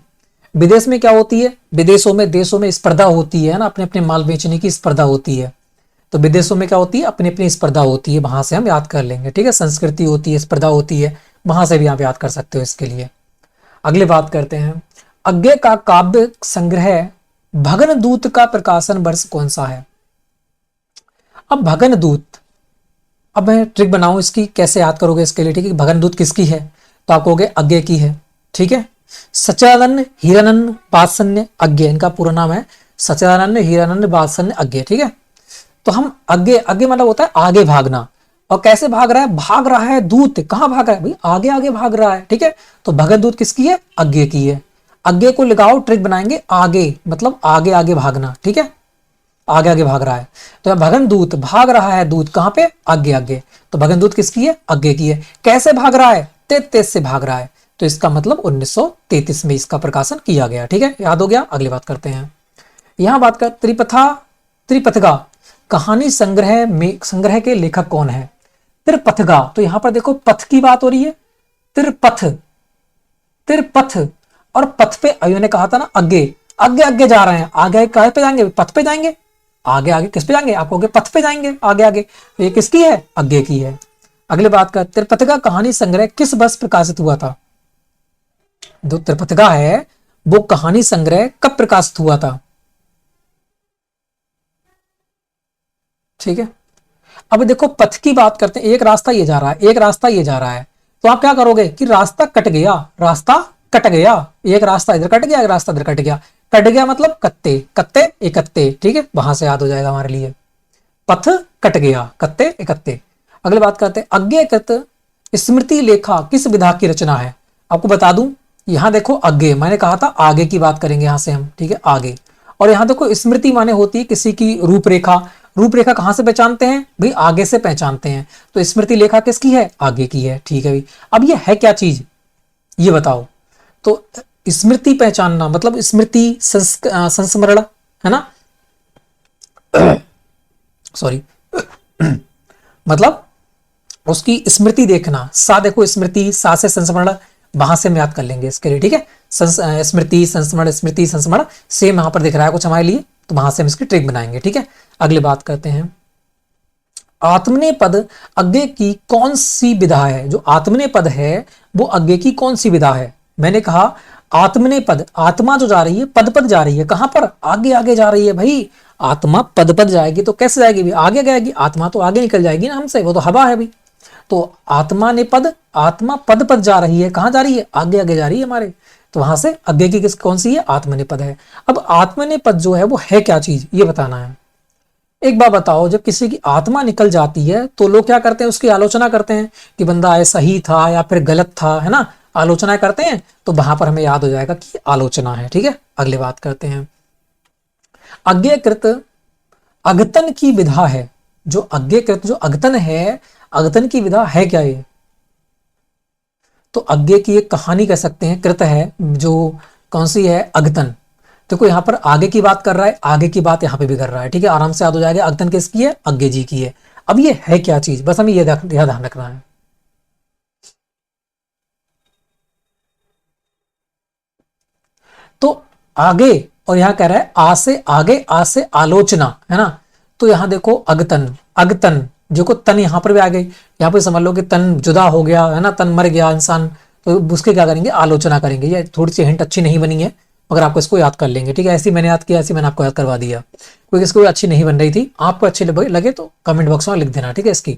विदेश में क्या होती है? विदेशों में, देशों में स्पर्धा होती है ना, अपने अपने माल बेचने की स्पर्धा होती है। तो विदेशों में क्या होती है? अपनी अपनी स्पर्धा होती है, वहां से हम याद कर लेंगे। ठीक है, संस्कृति होती है, स्पर्धा होती है, वहां से भी आप याद कर सकते हो इसके लिए। अगली बात करते हैं। अज्ञे का काव्य संग्रह भगन दूत का प्रकाशन वर्ष कौन सा है? अब भगन दूत, अब मैं ट्रिक बनाऊं इसकी, कैसे याद करोगे इसके लिए? ठीक है, भगन दूत किसकी है? तो आप कहोगे अज्ञे की है। ठीक है, सचानन हिरानंद बात्सल्य अज्ञे, इनका पूरा नाम है सचानन हिरानंद बात्सल्य अज्ञे। ठीक है, तो हम आगे आगे मतलब होता है आगे भागना। और कैसे भाग रहा है? भाग रहा है दूत। कहां भाग रहा है भाई? आगे आगे भाग रहा है। ठीक है, तो भगत दूत किसकी है? अज्ञे की है। अज्ञे को लगाओ, ट्रिक बनाएंगे, आगे मतलब आगे आगे भागना। ठीक है, आगे आगे भाग रहा है। तो भगन दूत भाग रहा है, दूत कहां पे? आगे आगे। तो भगन दूत किसकी है? अज्ञे की है। कैसे भाग रहा है? तेज तेज से भाग रहा है। तो इसका मतलब 1933 में इसका प्रकाशन किया गया। ठीक है, याद हो गया। अगली बात करते हैं। यहां बात कर त्रिपथगा कहानी संग्रह के लेखक कौन है? त्रिपथगा, तो यहां पर देखो पथ की बात हो रही है। त्रिपथ, त्रिपथ, और पथ पे अयो ने कहा था ना आगे आगे आगे जा रहे हैं। आगे कहां पे जाएंगे? पथ पे जाएंगे। आगे आगे किस पे जाएंगे? आप कहोगे पथ पे जाएंगे आगे आगे। तो ये किसकी है? आगे की है। अगली बात कर, त्रिपथगा कहानी संग्रह किस वर्ष प्रकाशित हुआ था? जो त्रिपथगा है वो कहानी संग्रह कब प्रकाशित हुआ था? ठीक है, अब देखो पथ की बात करते हैं। एक रास्ता ये जा रहा है, एक रास्ता ये जा रहा है। तो आप क्या करोगे कि रास्ता कट गया, रास्ता कट गया। एक रास्ता इधर कट गया, एक रास्ता इधर कट गया। कट गया मतलब कत्ते कत्ते इकत्ते। ठीक है, वहां से याद हो जाएगा हमारे लिए। पथ कट गया, कत्ते इकत्ते। अगली बात करते हैं। अज्ञेकृत स्मृति लेखा किस विधा की रचना है? आपको बता दूं, यहां देखो अज्ञे, मैंने कहा था आगे की बात करेंगे यहां से हम। ठीक है, आगे। और यहां देखो स्मृति माने होती है किसी की रूपरेखा। रूपरेखा कहां से पहचानते हैं भाई? आगे से पहचानते हैं। तो स्मृति लेखा किसकी है? आगे की है। ठीक है भाई, अब ये है क्या चीज, ये बताओ। तो स्मृति पहचानना मतलब स्मृति संस्मरण, है ना, सॉरी मतलब उसकी स्मृति देखना। सा देखो स्मृति, सा से संस्मरण, वहां से हम याद कर लेंगे इसके लिए। ठीक है, स्मृति संस्मरण, स्मृति संस्मरण सेम यहां पर दिख रहा है कुछ हमारे लिए, तो वहां से हम इसकी ट्रिक बनाएंगे। ठीक है, अगली बात करते हैं। आत्मनेय पद अज्ञे की कौन सी विधा है? जो आत्मनेय पद है वो अज्ञे की कौन सी विधा है? मैंने कहा आत्मनेय पद, आत्मा जो जा रही है पद पद जा रही है। कहां पर? आगे आगे जा रही है भाई। आत्मा पद पद जाएगी तो कैसे जाएगी भी? आगे जाएगी। आत्मा तो आगे निकल जाएगी ना हमसे, वो तो हवा है भाई। तो आत्मा ने पद, आत्मा पद पद जा रही है। कहां जा रही है? आगे आगे जा रही है हमारे। तो वहां से अज्ञे की कौन सी है? आत्मनेपद है। अब आत्मनेपद जो है वो है क्या चीज, ये बताना है। एक बात बताओ, जब किसी की आत्मा निकल जाती है तो लोग क्या करते हैं? उसकी आलोचना करते हैं कि बंदा ऐसा ही था या फिर गलत था, है ना, आलोचना करते हैं। तो वहां पर हमें याद हो जाएगा कि आलोचना है। ठीक है, अगली बात करते हैं। अज्ञेकृत अगतन की विधा है। जो अज्ञेकृत, जो अगतन है, अगतन की विधा है क्या ये? तो अज्ञे की एक कहानी कह सकते हैं, कृत है जो कौन सी है? अगतन। देखो यहां पर आगे की बात कर रहा है, आगे की बात यहां पे भी कर रहा है। ठीक है, आराम से याद हो जाएगा। अगतन किसकी है? अज्ञे जी की है। अब ये है क्या चीज, बस हमें यह ध्यान रखना है। तो आगे, और यहां कह रहा है आ से आगे, आ से आलोचना, है ना। तो यहां देखो अगतन, अगतन जो को तन यहां पर भी आ गई। यहां पर समझ लो कि तन जुदा हो गया, है ना, तन मर गया इंसान, तो उसके क्या करेंगे? आलोचना करेंगे। ये थोड़ी सी हिंट अच्छी नहीं बनी है, मगर आपको इसको याद कर लेंगे। ठीक है, ऐसी मैंने याद किया, ऐसी मैंने आपको याद करवा दिया। क्योंकि इसको अच्छी नहीं बन रही थी, आपको अच्छी लगे तो कमेंट बॉक्स में लिख देना। ठीक है, इसकी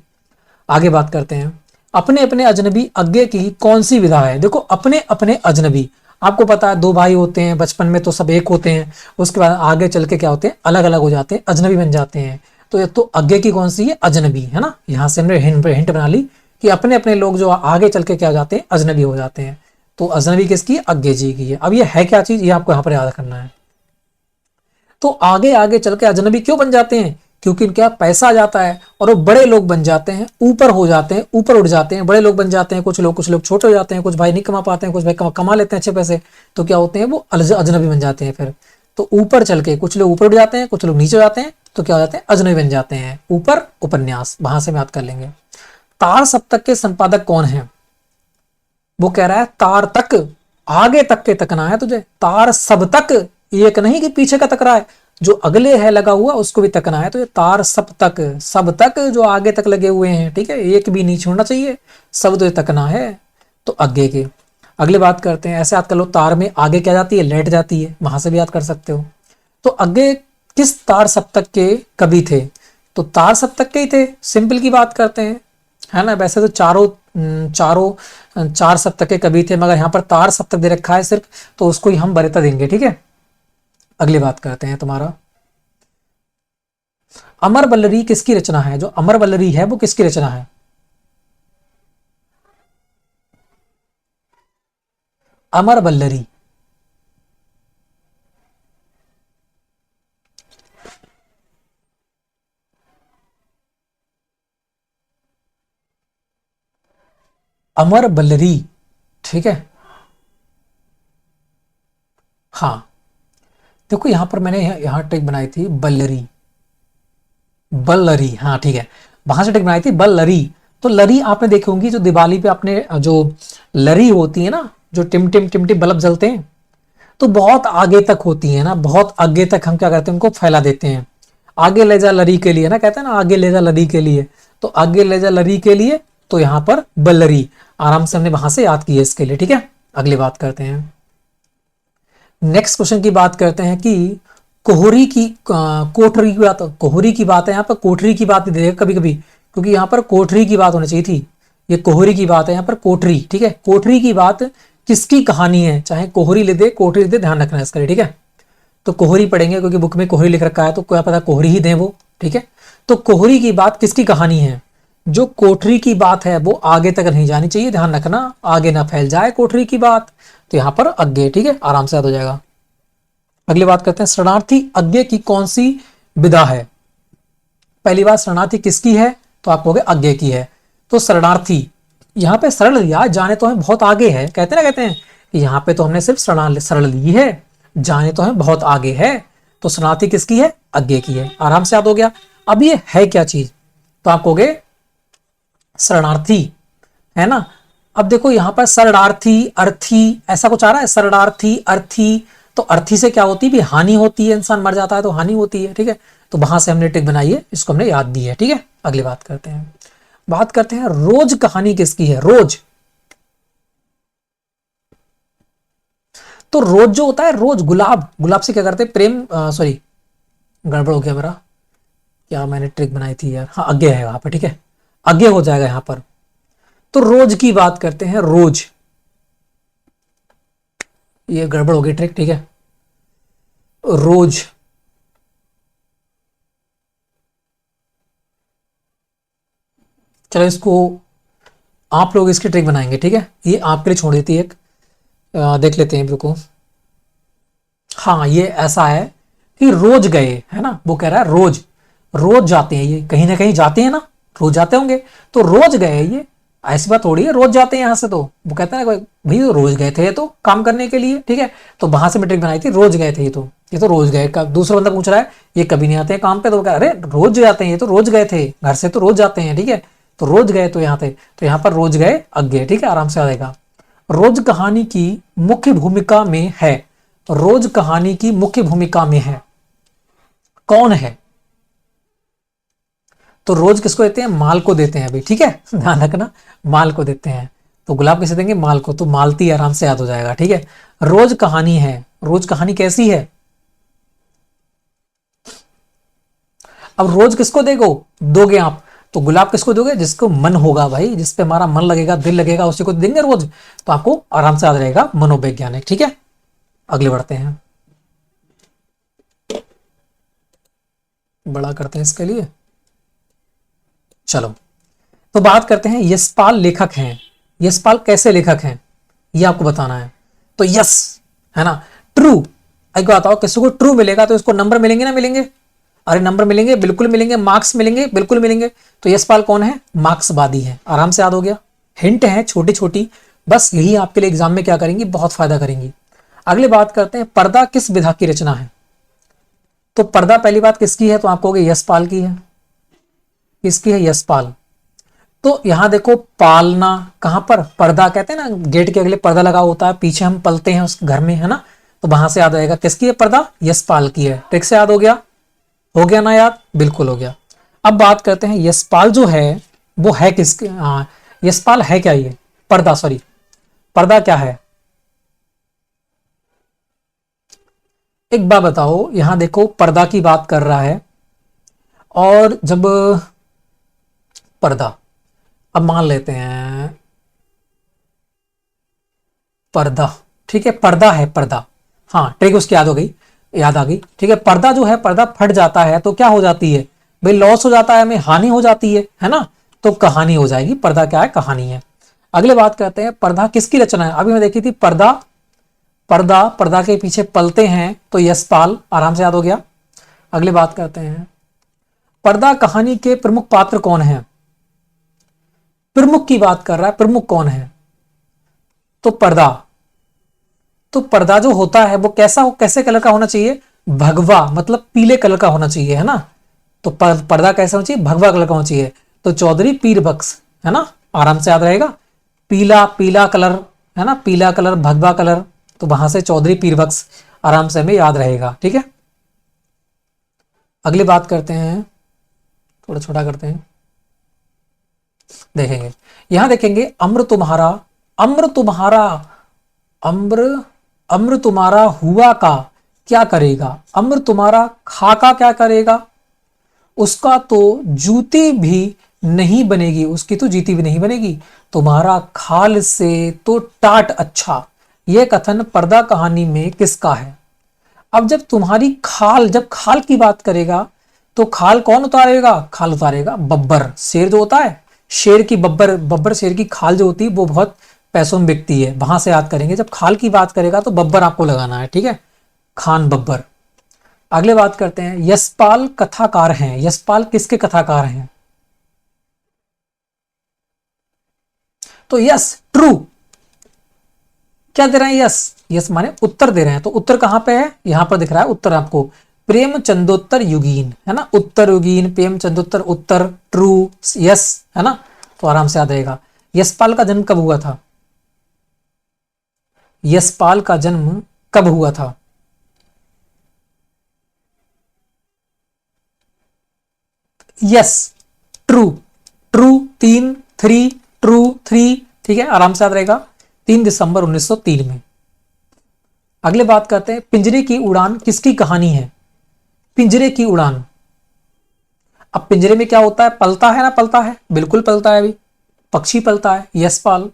आगे बात करते हैं। अपने अपने अजनबी अज्ञे की कौन सी विधा है? देखो अपने अपने अजनबी, आपको पता है दो भाई होते हैं बचपन में तो सब एक होते हैं, उसके बाद आगे चल के क्या होते हैं? अलग अलग हो जाते हैं, अजनबी बन जाते हैं। तो ये तो अज्ञे की कौन सी है? अजनबी, है ना। यहां से हमने हिंट बना ली कि अपने अपने लोग जो आगे चल के क्या हो जाते हैं, अजनबी हो जाते हैं। तो अजनबी किसकी है, अज्ञे जी की है। अब ये है क्या चीज, ये आपको यहाँ पर याद करना है। तो आगे आगे चल के अजनबी क्यों बन जाते हैं, क्योंकि इनके पास पैसा आ जाता है और वो बड़े लोग बन जाते हैं, ऊपर हो जाते हैं, ऊपर उठ जाते हैं, बड़े लोग बन जाते हैं। कुछ लोग छोटे हो जाते हैं, कुछ भाई नहीं कमा पाते हैं, कुछ भाई कमा लेते हैं अच्छे पैसे, तो क्या होते हैं, वो अजनबी बन जाते हैं फिर। तो ऊपर चल के कुछ लोग ऊपर उठ जाते हैं, कुछ लोग नीचे हो जाते हैं, तो क्या हो जाते हैं, अजनबी बन जाते हैं। ऊपर उपन्यास, वहां से हम याद कर लेंगे। तार सप्तक के संपादक कौन है, वो कह रहा है तार तक, आगे तक के तकना है तुझे, तार सब तक, एक नहीं कि पीछे का तक रहा है, जो अगले है लगा हुआ उसको भी तकना है। तो ये तार सब तक जो आगे तक लगे हुए हैं, ठीक है, एक भी नहीं छोड़ना चाहिए, सब तो ये तकना है। तो आगे के, अगली बात करते हैं। ऐसे याद कर लो, तार में आगे क्या जाती है, लेट जाती है, वहां से भी याद कर सकते हो। तो आगे किस तार सप्तक के कवि थे, तो तार सप्तक के ही थे, सिंपल की बात करते हैं, है ना। वैसे तो चार सप्तक के कवि थे, मगर यहाँ पर तार सप्तक दे रखा है सिर्फ, तो उसको ही हम वरीयता देंगे, ठीक है। अगली बात करते हैं तुम्हारा, अमर वल्लरी किसकी रचना है, जो अमर वल्लरी है वो किसकी रचना है, अमर वल्लरी। अमर वल्लरी, ठीक है। हाँ, देखो यहां पर मैंने यहाँ ट्रिक बनाई थी, बल्लरी, बल्लरी, हाँ ठीक है, वहां से ट्रिक बनाई थी बल्लरी। तो लरी आपने देखी होंगी, जो दिवाली पे आपने जो लरी होती है ना, जो टिम टिम टिम टिम बल्ब जलते हैं, तो बहुत आगे तक होती है ना, बहुत आगे तक हम क्या करते हैं, उनको फैला देते हैं। आगे ले जा लरी के लिए ना, कहते हैं ना, आगे ले जा लरी के लिए, तो आगे ले जा लरी के लिए, तो यहाँ पर बल्लरी, आराम से हमने वहां से याद की है इसके लिए, ठीक है। अगली बात करते हैं, नेक्स्ट क्वेश्चन की बात करते हैं कि कोहरी की कोठरी की बात, कोहरी की बात है यहाँ पर, कोठरी की बात नहीं देगा कभी कभी, क्योंकि यहाँ पर कोठरी की बात होनी चाहिए थी, ये कोहरी की बात है, यहाँ पर कोठरी, ठीक है। कोठरी की बात किसकी कहानी है, चाहे कोहरी ले दे कोठरी ले दे, ध्यान रखना है इसका, ठीक है। तो कोहरी पढ़ेंगे क्योंकि बुक में कोहरी लिख रखा है, तो क्या पता कोहरी ही दें वो, ठीक है। तो कोहरी की बात किसकी कहानी है, जो कोठरी की बात है वो आगे तक नहीं जानी चाहिए, ध्यान रखना, आगे ना फैल जाए कोठरी की बात, तो यहाँ पर अज्ञे, ठीक है, आराम से याद हो जाएगा। अगली बात करते हैं, शरणार्थी अज्ञे की कौन सी विधा है। पहली बात, शरणार्थी किसकी है, तो आप कहोगे अज्ञे की है। तो शरणार्थी यहाँ पे सरल लिया, जाने तो हमें बहुत आगे है, कहते हैं कि यहाँ पे तो हमने सिर्फ सरल ली है, जाने तो हमें बहुत आगे है। तो शरणार्थी किसकी है, अज्ञे की है, आराम से याद हो गया। अब ये है क्या चीज, तो आप कहोगे शरणार्थी, है ना। अब देखो यहाँ पर शरणार्थी, अर्थी, ऐसा कुछ आ रहा है, शरणार्थी, अर्थी, तो अर्थी से क्या होती है भी, हानि होती है, इंसान मर जाता है तो हानि होती है, ठीक है। तो वहां से हमने ट्रिक बनाई है, इसको हमने याद दी है, ठीक है। अगली बात करते हैं, बात करते हैं रोज कहानी किसकी है, रोज। तो रोज जो होता है, रोज गुलाब, गुलाब से क्या करते हैं, प्रेम, सॉरी गड़बड़ हो गया मेरा, क्या मैंने ट्रिक बनाई थी यार, हाँ आगे है वहां पर, ठीक है, आगे हो जाएगा यहां पर। तो रोज की बात करते हैं, रोज, ये गड़बड़ हो गई ट्रिक, ठीक है, रोज, चलो इसको आप लोग इसकी ट्रिक बनाएंगे, ठीक है, ये आपके लिए छोड़ देती है एक, देख लेते हैं रुको। हाँ ये ऐसा है कि रोज गए, है ना, वो कह रहा है रोज, रोज जाते हैं ये, कहीं ना कहीं जाते हैं ना, रोज जाते होंगे, तो रोज गए ये, ऐसी बात थोड़ी है रोज जाते हैं यहाँ से, तो वो कहता है ना भाई तो रोज गए थे ये तो काम करने के लिए, ठीक है। तो वहां से मैट्रिक बनाई थी, रोज गए थे ये तो रोज गए का, दूसरा बंदा पूछ रहा है ये कभी नहीं आते हैं काम पे, तो वो कह अरे रोज जाते हैं, ये तो रोज गए थे घर से, तो रोज जाते हैं, ठीक है। तो रोज गए तो यहाँ थे, तो यहाँ पर रोज गए अज्ञे, ठीक है, आराम से आ जाएगा। रोज कहानी की मुख्य भूमिका में है, रोज कहानी की मुख्य भूमिका में है, कौन है, तो रोज किसको देते हैं, माल को देते हैं अभी, ठीक है, ध्यान रखना, माल को देते हैं। तो गुलाब किसे देंगे, माल को, तो मालती आराम से याद हो जाएगा, ठीक है। रोज कहानी है, रोज कहानी कैसी है, अब रोज किसको दोगे आप, तो गुलाब किसको दोगे, जिसको मन होगा भाई, जिस पे हमारा मन लगेगा, दिल लगेगा, उसी को देंगे रोज, तो आपको आराम से याद रहेगा, मनोवैज्ञानिक, ठीक है। अगले बढ़ते हैं, बड़ा करते हैं इसके लिए, चलो तो बात करते हैं यशपाल लेखक हैं, यशपाल कैसे लेखक हैं ये आपको बताना है। तो यस है ना, ट्रू, एक बात बताओ, किसी को ट्रू मिलेगा तो इसको नंबर मिलेंगे ना मिलेंगे? अरे नंबर मिलेंगे, बिल्कुल मिलेंगे, मार्क्स मिलेंगे, बिल्कुल मिलेंगे। तो यशपाल कौन है? मार्क्सवादी है। आराम से याद हो गया। हिंट है छोटी छोटी, बस यही आपके लिए एग्जाम में क्या करेंगी, बहुत फायदा करेंगी। अगली बात करते हैं, पर्दा किस विधा की रचना है? तो पर्दा पहली बात किसकी है? तो आप कहोगे यशपाल की है। किसकी है? यशपाल। तो यहां देखो, पालना कहां पर? पर्दा कहते हैं ना, गेट के अगले पर्दा लगा होता है, पीछे हम पलते हैं उस घर में, है ना? तो वहां से याद आएगा किसकी है पर्दा? यशपाल की है। ट्रिक से याद हो गया? हो गया ना याद? बिल्कुल हो गया। अब बात करते हैं यशपाल जो है वो है किसके? हाँ, यशपाल है क्या ये? पर्दा, सॉरी, पर्दा क्या है? एक बात बताओ, यहां देखो पर्दा की बात कर रहा है, और जब पर्दा, अब मान लेते हैं पर्दा, ठीक है, पर्दा है पर्दा, हाँ ट्रिक उसकी याद हो गई, याद आ गई, ठीक है। पर्दा जो है, पर्दा फट जाता है तो क्या हो जाती है भाई? लॉस हो जाता है, हमें हानि हो जाती है ना? तो कहानी हो जाएगी। पर्दा क्या है? कहानी है। अगले बात करते हैं, पर्दा किसकी रचना है? अभी मैं देखी थी पर्दा, पर्दा, पर्दा के पीछे पलते हैं तो यशपाल, आराम से याद हो गया। अगले बात करते हैं, पर्दा कहानी के प्रमुख पात्र कौन है? प्रमुख की बात कर रहा है, प्रमुख कौन है? तो पर्दा, तो पर्दा जो होता है वो कैसा हो, कैसे कलर का होना चाहिए? भगवा, मतलब पीले कलर का होना चाहिए, है ना? तो पर्दा कैसा होना चाहिए? भगवा कलर का होना चाहिए। तो चौधरी पीर बख्श, है ना? आराम से याद रहेगा। पीला, पीला कलर, है ना? पीला कलर, भगवा कलर, तो वहां से चौधरी पीर बख्श, आराम से हमें याद रहेगा। ठीक है, अगली बात करते हैं, थोड़ा छोटा करते हैं, देखेंगे। यहां देखेंगे, अम्र तुम्हारा, अम्र तुम्हारा, अम्र, अम्र तुम्हारा हुआ का क्या करेगा? अम्र तुम्हारा खाका क्या करेगा? उसका तो जूती भी नहीं बनेगी, उसकी तो जीती भी नहीं बनेगी। तुम्हारा खाल से तो टाट अच्छा, यह कथन पर्दा कहानी में किसका है? अब जब तुम्हारी खाल, जब खाल की बात करेगा तो खाल कौन उतारेगा? खाल उतारेगा बब्बर, शेर जो होता है, शेर की बब्बर, बब्बर शेर की खाल जो होती है वो बहुत पैसों में बिकती है, वहां से याद करेंगे। जब खाल की बात करेगा तो बब्बर आपको लगाना है, ठीक है, खान बब्बर। अगले बात करते हैं, यशपाल कथाकार हैं। यशपाल किसके कथाकार हैं? तो यस, ट्रू, क्या दे रहे हैं? यस, यस माने उत्तर दे रहे हैं। तो उत्तर कहां पे है? यहां पर दिख रहा है उत्तर आपको, प्रेम चंदोत्तर युगीन, है ना? उत्तर युगीन, प्रेम चंदोत्तर, उत्तर, ट्रू, यस, है ना? तो आराम से याद रहेगा। यशपाल का जन्म कब हुआ था? यशपाल का जन्म कब हुआ था? यस, ट्रू, ट्रू, 3 3, ट्रू 3, ठीक है, आराम से याद रहेगा। 3 दिसंबर 1903 में। अगले बात करते हैं, पिंजरे की उड़ान किसकी कहानी है? पिंजरे की उड़ान, अब पिंजरे में क्या होता है? पलता है ना, पलता है, बिल्कुल पलता है, अभी पक्षी पलता है, यशपाल।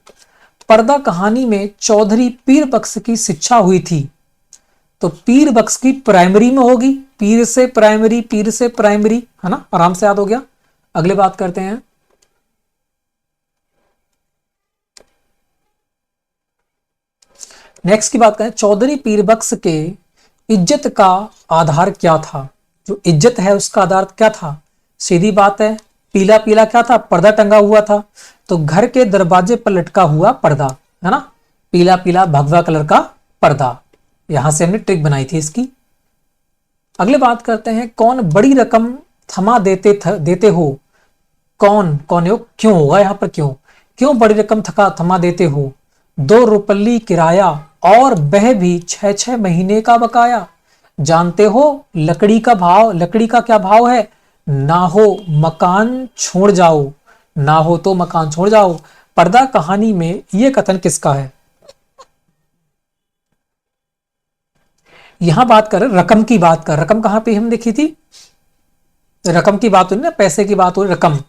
पर्दा कहानी में चौधरी पीर बख्श की शिक्षा हुई थी, तो पीर बख्श की प्राइमरी में होगी, पीर से प्राइमरी, पीर से प्राइमरी, है ना? आराम से याद हो गया। अगले बात करते हैं, नेक्स्ट की बात करें, चौधरी पीर बख्श के इज्जत का आधार क्या था? जो इज्जत है उसका आधार क्या था? सीधी बात है, पीला पीला क्या था? पर्दा टंगा हुआ था, तो घर के दरवाजे पर लटका हुआ पर्दा, है ना? पीला पीला भगवा कलर का पर्दा, यहां से हमने ट्रिक बनाई थी इसकी। अगले बात करते हैं, कौन बड़ी रकम थमा देते हो? कौन कौन हो? क्यों होगा यहाँ पर, क्यों, क्यों बड़ी रकम थमा देते हो? 2 रुपल्ली किराया और वह भी 6 6 महीने का बकाया। जानते हो लकड़ी का भाव, लकड़ी का क्या भाव है? ना हो मकान छोड़ जाओ, ना हो तो मकान छोड़ जाओ। पर्दा कहानी में यह कथन किसका है? यहां बात कर रकम की बात कर, रकम कहां पे हम देखी थी? रकम की बात हो रही ना, पैसे की बात हो रही, रकम,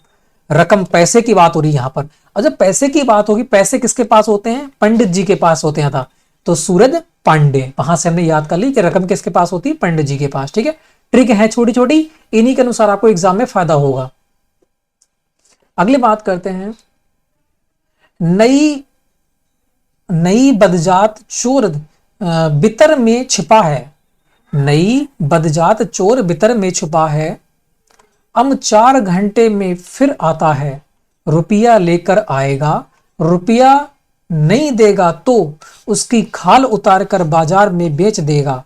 रकम पैसे की बात हो रही यहां पर। और जब पैसे की बात होगी, पैसे किसके पास होते हैं? पंडित जी के पास होते हैं था, तो सूरज पांडे, वहां से हमने याद कर ली कि रकम किसके पास होती है? पंडित जी के पास। ठीक है, ट्रिक है छोटी छोटी, इन्हीं के अनुसार आपको एग्जाम में फायदा होगा। अगली बात करते हैं, नई नई बदजात चोर बितर में छिपा है। नई बदजात चोर बितर में छुपा है, अब 4 घंटे में फिर आता है। रुपया लेकर आएगा, रुपया नहीं देगा तो उसकी खाल उतार कर बाजार में बेच देगा।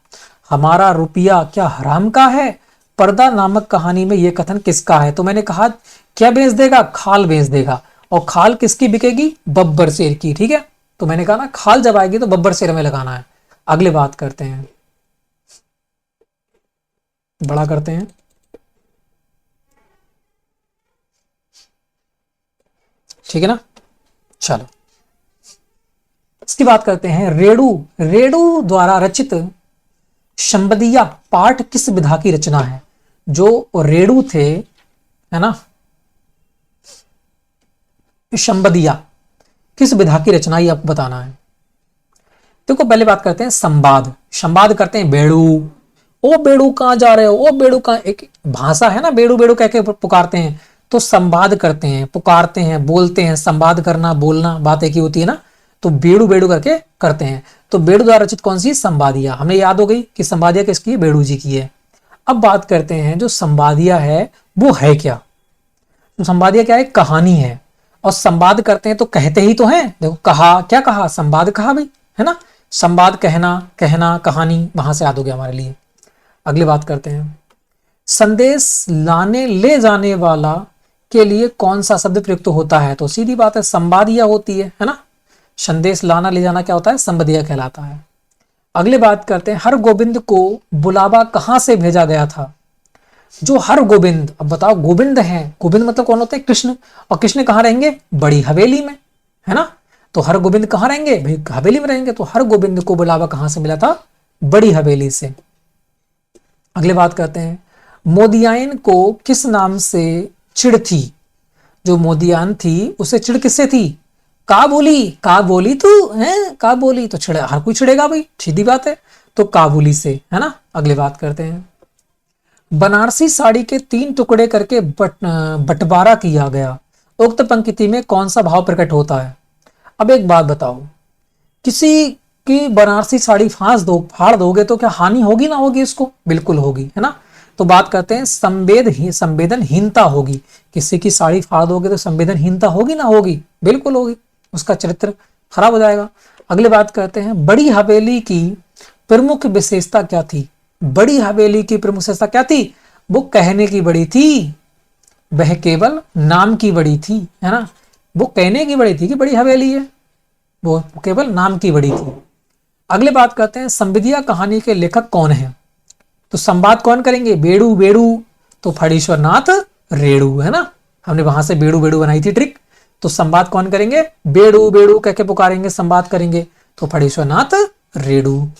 हमारा रुपया क्या हराम का है? पर्दा नामक कहानी में यह कथन किसका है? तो मैंने कहा क्या बेच देगा? खाल बेच देगा। और खाल किसकी बिकेगी? बब्बर शेर की। ठीक है, तो मैंने कहा ना खाल जब आएगी तो बब्बर शेर में लगाना है। अगले बात करते हैं, बड़ा करते हैं। ठीक है ना, चलो इसकी बात करते हैं। रेडू रेडू द्वारा रचित शंबदिया पाठ किस विधा की रचना है? जो रेडू थे, है ना, शंबदिया किस विधा की रचना, ये आपको बताना है। देखो पहले बात करते हैं संवाद। संवाद करते हैं बेड़ू, ओ बेड़ू कहां जा रहे हो, ओ बेड़ू कहां, एक भाषा है ना, बेड़ू बेड़ू कह के पुकारते हैं। तो संवाद करते हैं, पुकारते हैं, बोलते हैं। संवाद करना बोलना बात एक ही होती है ना, तो बेड़ू बेड़ू करके करते हैं। तो बेड़ू द्वारा रचित कौन सी? संवादिया। हमें याद हो गई कि संवादिया किसकी है? बेड़ू जी की है। अब बात करते हैं जो संवादिया है वो है क्या। तो संवादिया क्या है? कहानी है। और संवाद करते हैं तो कहते ही तो हैं। देखो कहा, क्या कहा? संवाद कहा भाई, है ना। संवाद कहना, कहना, कहानी, वहां से याद हो गया हमारे लिए। अगली बात करते हैं, संदेश लाने ले जाने वाला के लिए कौन सा शब्द प्रयुक्त होता है? तो सीधी बात है संवादिया होती है ना। संदेश लाना ले जाना क्या होता है? संवादिया कहलाता है। अगली बात करते हैं, हर गोविंद को बुलावा कहां से भेजा गया था? जो हर गोविंद, अब बताओ गोविंद है, गोविंद मतलब कौन होते हैं? कृष्ण। और कृष्ण कहाँ रहेंगे? बड़ी हवेली में, है ना। तो हर गोविंद कहाँ रहेंगे भाई? हवेली में रहेंगे। तो हर गोविंद को बुलावा कहां से मिला था? बड़ी हवेली से। अगले बात करते हैं, मोदियाइन को किस नाम से चिढ़ थी? जो मोदियान थी उसे चिढ़ किससे थी? का बोली, का बोली तू है, का बोली तो चिढ़ हर कोई चिढ़ेगा भाई, सीधी बात है। तो काबुली से, है ना। अगले बात करते हैं, बनारसी साड़ी के 3 टुकड़े करके बंटवारा किया गया। उक्त पंक्ति में कौन सा भाव प्रकट होता है? अब एक बात बताओ, किसी की बनारसी साड़ी फाड़ दोगे तो क्या हानि होगी ना होगी? इसको बिल्कुल होगी, है ना। तो बात करते हैं संवेदनहीनता होगी। किसी की साड़ी फाड़ दोगे तो संवेदनहीनता होगी ना होगी? बिल्कुल होगी, उसका चरित्र खराब हो जाएगा। अगली बात करते हैं, बड़ी हवेली की प्रमुख विशेषता क्या थी? बड़ी हवेली की प्रमुख विशेषता क्या थी? वो कहने की बड़ी थी, वह केवल नाम की बड़ी थी, है ना। वो कहने की बड़ी थी कि बड़ी हवेली है, वो केवल नाम की बड़ी थी। अगले बात करते हैं, संविदिया कहानी के लेखक कौन है? तो संवाद कौन करेंगे? बेड़ू बेड़ू, तो फणीश्वर नाथ रेड़ू, है ना। हमने वहां से बेड़ू बेड़ू बनाई थी ट्रिक। तो संवाद कौन करेंगे? बेड़ू बेड़ू कह के पुकारेंगे, संवाद करेंगे तो फणीश्वर नाथ रेड़ू।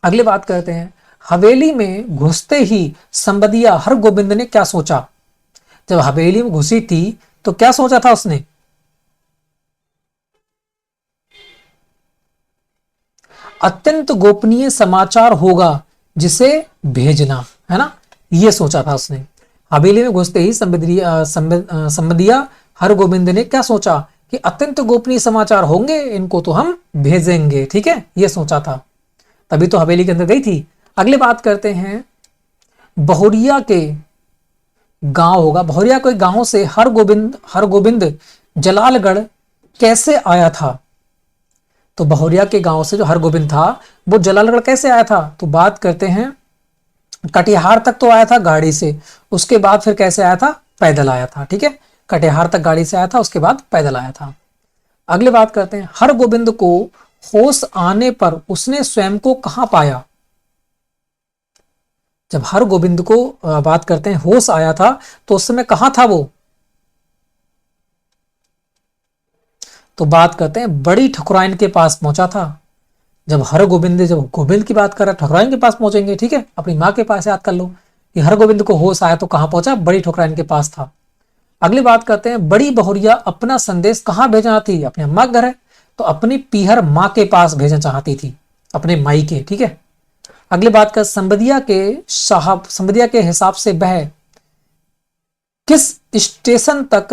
अगली बात करते हैं, हवेली में घुसते ही संवदिया हर गोविंद ने क्या सोचा? जब हवेली में घुसी थी तो क्या सोचा था उसने? अत्यंत गोपनीय समाचार होगा जिसे भेजना, है ना, ये सोचा था उसने। हवेली में घुसते ही संवदिया हर गोविंद ने क्या सोचा कि अत्यंत गोपनीय समाचार होंगे, इनको तो हम भेजेंगे। ठीक है, ये सोचा था, तभी तो हवेली के अंदर गई थी। अगली बात करते हैं, बहुरिया के गांव होगा, बहुरिया के गांव से हर गोविंद जलालगढ़ कैसे आया था? तो बहुरिया के गांव से जो हर गोविंद था वो जलालगढ़ कैसे आया था? तो बात करते हैं, कटिहार तक तो आया था गाड़ी से, उसके बाद फिर कैसे आया था? पैदल आया था। ठीक है, कटिहार तक गाड़ी से आया था, उसके बाद पैदल आया था। अगली बात करते हैं, हर गोविंद को होश आने पर उसने स्वयं को कहां पाया? जब हर गोविंद को बात करते हैं होश आया था तो उस समय कहां था वो? तो बात करते हैं बड़ी ठकुराइन के पास पहुंचा था। जब गोविंद की बात कर रहा है, ठकुराइन के पास पहुंचेंगे। ठीक है, अपनी माँ के पास याद कर लो कि हर गोविंद को होश आया तो कहां पहुंचा? बड़ी ठकुराइन के पास था। अगली बात करते हैं, बड़ी बहुरिया अपना संदेश कहां भेजना थी? अपने अम्मा के घर है तो अपनी पीहर माँ के पास भेजना चाहती थी, अपने माई के। ठीक है, अगली बात कर, संवदिया के हिसाब से वह किस स्टेशन तक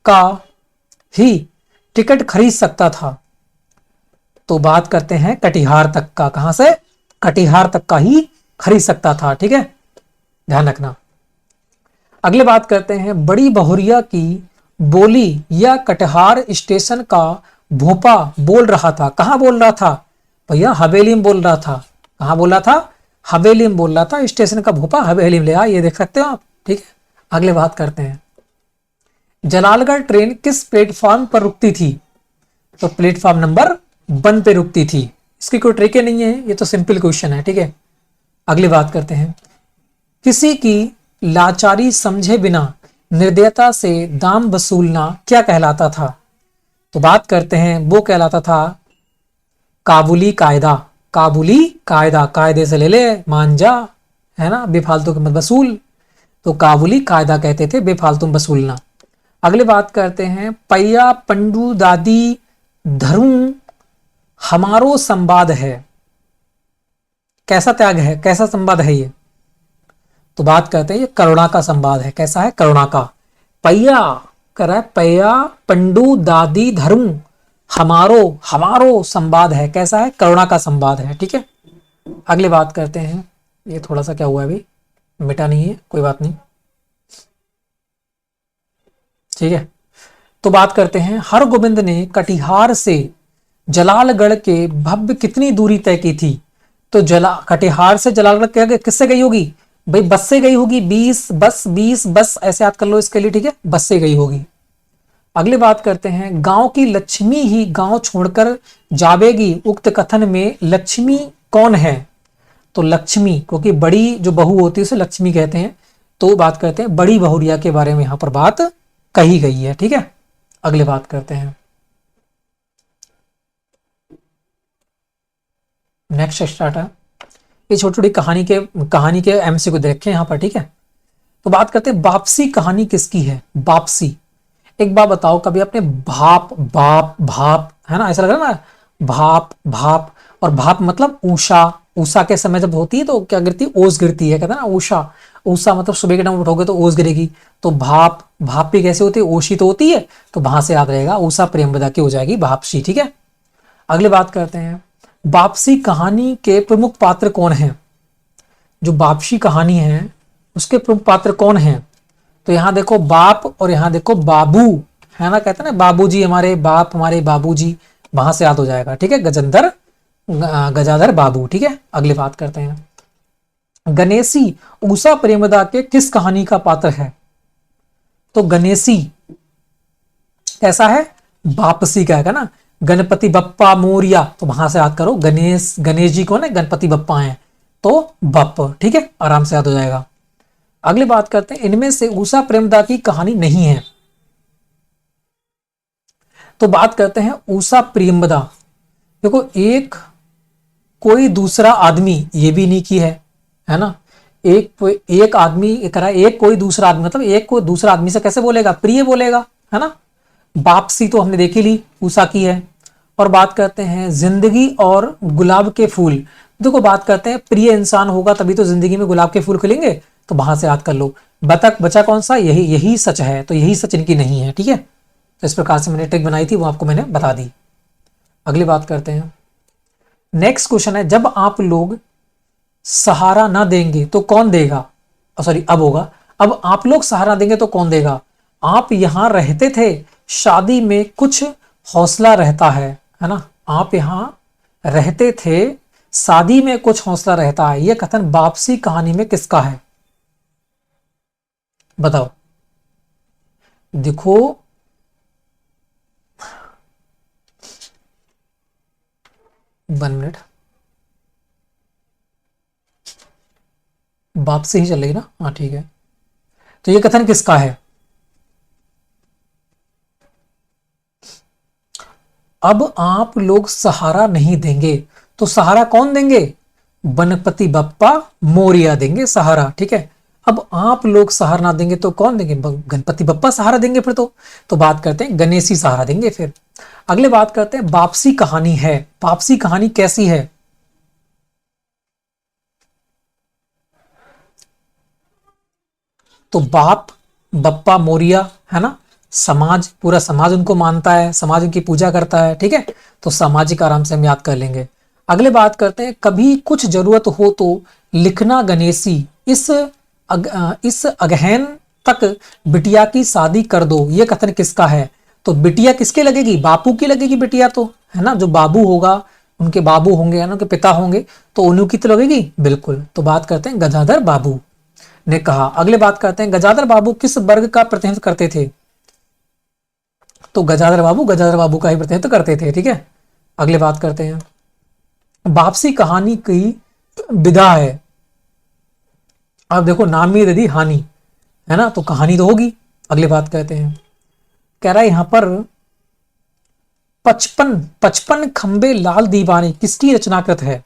का ही टिकट खरीद सकता था। तो बात करते हैं कटिहार तक का, कहां से, कटिहार तक का ही खरीद सकता था, ठीक है, ध्यान रखना। अगले बात करते हैं बड़ी बहुरिया की बोली या कटिहार स्टेशन का भोपा बोल रहा था। कहां बोल रहा था भैया, हवेली में बोल रहा था। कहां बोल रहा था, हवेली में बोल रहा था। स्टेशन का भोपा हवेली में ले आया, ये देख सकते हो आप, ठीक है। अगले बात करते हैं जलालगढ़ ट्रेन किस प्लेटफॉर्म पर रुकती थी। तो प्लेटफॉर्म नंबर 1 पे रुकती थी। इसकी कोई ट्रिक नहीं है, ये तो सिंपल क्वेश्चन है, ठीक है। अगली बात करते हैं किसी की लाचारी समझे बिना निर्दयता से दाम वसूलना क्या कहलाता था। तो बात करते हैं वो कहलाता था काबुली कायदा। काबुली कायदा, कायदे से ले ले मान जा, है ना, बेफालतू के मत वसूल। तो काबुली कायदा कहते थे बेफालतू वसूलना। अगली बात करते हैं पैया पंडू दादी धरू हमारो संवाद है। कैसा त्याग है, कैसा संवाद है ये। तो बात करते हैं ये करुणा का संवाद है। कैसा है, करुणा का। पैया कर रहा है, पैया पंडू दादी धर्म हमारो, हमारो संवाद है। कैसा है, करुणा का संवाद है, ठीक है। अगली बात करते हैं, ये थोड़ा सा क्या हुआ है अभी, मिटा नहीं है, कोई बात नहीं, ठीक है। तो बात करते हैं हरगोविंद ने कटिहार से जलालगढ़ के भव्य कितनी दूरी तय की थी। तो कटिहार से जलालगढ़ क्या किससे गई होगी भाई, बस से गई होगी। 20 बस ऐसे याद कर लो इसके लिए, ठीक है, बस से गई होगी। अगली बात करते हैं गांव की लक्ष्मी ही गांव छोड़कर जावेगी, उक्त कथन में लक्ष्मी कौन है। तो लक्ष्मी, क्योंकि बड़ी जो बहू होती है उसे लक्ष्मी कहते हैं, तो बात करते हैं बड़ी बहुरिया के बारे में यहां पर बात कही गई है, ठीक है। अगले बात करते हैं नेक्स्ट स्टार्ट है, ये छोटी छोटी कहानी के एमसीक्यू देखें यहां पर, ठीक है। तो बात करते हैं वापसी कहानी किसकी है। वापसी, एक बात बताओ, कभी आपने भाप बाप भाप, है ना, ऐसा लग रहा है ना, भाप भाप, और भाप मतलब ऊषा। ऊषा के समय जब होती है तो क्या गिरती है, ओस गिरती है, कहते हैं ना ऊषा। ऊषा मतलब सुबह के टाइम उठोगे तो ओस गिरेगी। तो भाप, भाप भी कैसे होती है, ओशी तो होती है, तो वहां से याद रहेगा ऊषा प्रेमवदा की हो जाएगी वापसी, ठीक है। अगली बात करते हैं वापसी कहानी के प्रमुख पात्र कौन है। जो वापसी कहानी है उसके प्रमुख पात्र कौन है। तो यहां देखो बाप और यहां देखो बाबू, है ना, कहते हैं ना बाबूजी हमारे बाप, हमारे बाबूजी, वहां से याद हो जाएगा, ठीक है, गजाधर बाबू, ठीक है। अगली बात करते हैं गणेशी उषा प्रेमदा के किस कहानी का पात्र है। तो गणेशी कैसा है, वापसी का है ना, गणपति बप्पा मोरिया, तो वहां से याद करो, गणेश जी कौन है, गणपति बप्पा है, तो बप्प, ठीक है, आराम से याद हो जाएगा। अगली बात करते हैं इनमें से उषा प्रेमदा की कहानी नहीं है। तो बात करते हैं उषा प्रेमदा, देखो एक कोई दूसरा आदमी, ये भी नहीं की है ना, एक आदमी करा, एक कोई दूसरा आदमी, मतलब एक कोई दूसरा आदमी से कैसे बोलेगा, प्रिय बोलेगा, है ना। वापसी तो हमने देखी ली, उषा की है। और बात करते हैं जिंदगी और गुलाब के फूल, देखो बात करते हैं प्रिय इंसान होगा तभी तो जिंदगी में गुलाब के फूल खिलेंगे, तो वहां से याद कर लो। बचा कौन सा, यही सच है, तो यही सच इनकी नहीं है, ठीक है। तो इस प्रकार से मैंने ट्रिक बनाई थी, वो आपको मैंने बता दी। अगली बात करते हैं नेक्स्ट क्वेश्चन है जब आप लोग सहारा ना देंगे तो कौन देगा। सॉरी, अब होगा, अब आप लोग सहारा देंगे तो कौन देगा। आप यहां रहते थे, शादी में कुछ हौसला रहता है ना, आप यहां रहते थे, शादी में कुछ हौसला रहता है, यह कथन वापसी कहानी में किसका है, बताओ। देखो 1 मिनट, वापसी ही चल रही ना, हाँ ठीक है। तो यह कथन किसका है, अब आप लोग सहारा नहीं देंगे, तो सहारा कौन देंगे, गणपति बप्पा मोरिया देंगे सहारा, ठीक है। अब आप लोग सहारा ना देंगे तो कौन देंगे, गणपति बप्पा सहारा देंगे फिर तो बात करते हैं गणेशी सहारा देंगे फिर। अगले बात करते हैं वापसी कहानी है, वापसी कहानी कैसी है। तो बाप बप्पा मोरिया, है ना, समाज, पूरा समाज उनको मानता है, समाज उनकी पूजा करता है, ठीक है, तो सामाजिक आराम से हम याद कर लेंगे। अगले बात करते हैं, कभी कुछ जरूरत हो तो लिखना गणेशी, इस अगहन तक बिटिया की शादी कर दो, ये कथन किसका है? तो बिटिया किसके लगेगी? बापू की लगेगी बिटिया, तो है ना, जो बाबू होगा, उनके बाबू होंगे, है ना, उनके पिता होंगे, तो उन्हीं की तो लगेगी, बिल्कुल। तो बात करते हैं गजाधर बाबू ने कहा। अगले बात करते हैं, गजाधर बाबू किस वर्ग का प्रतिनिधित्व करते थे? तो गजाधर बाबू का ही प्रतिनिधित्व करते थे, ठीक है। अगले बात करते हैं, वापसी कहानी की विधा है। अब देखो नाम ही दे दी हानि, है ना, तो कहानी तो होगी। अगली बात कहते हैं, कह रहा है यहां पर 55 खंबे लाल दीवारें किसकी रचनाकृत है?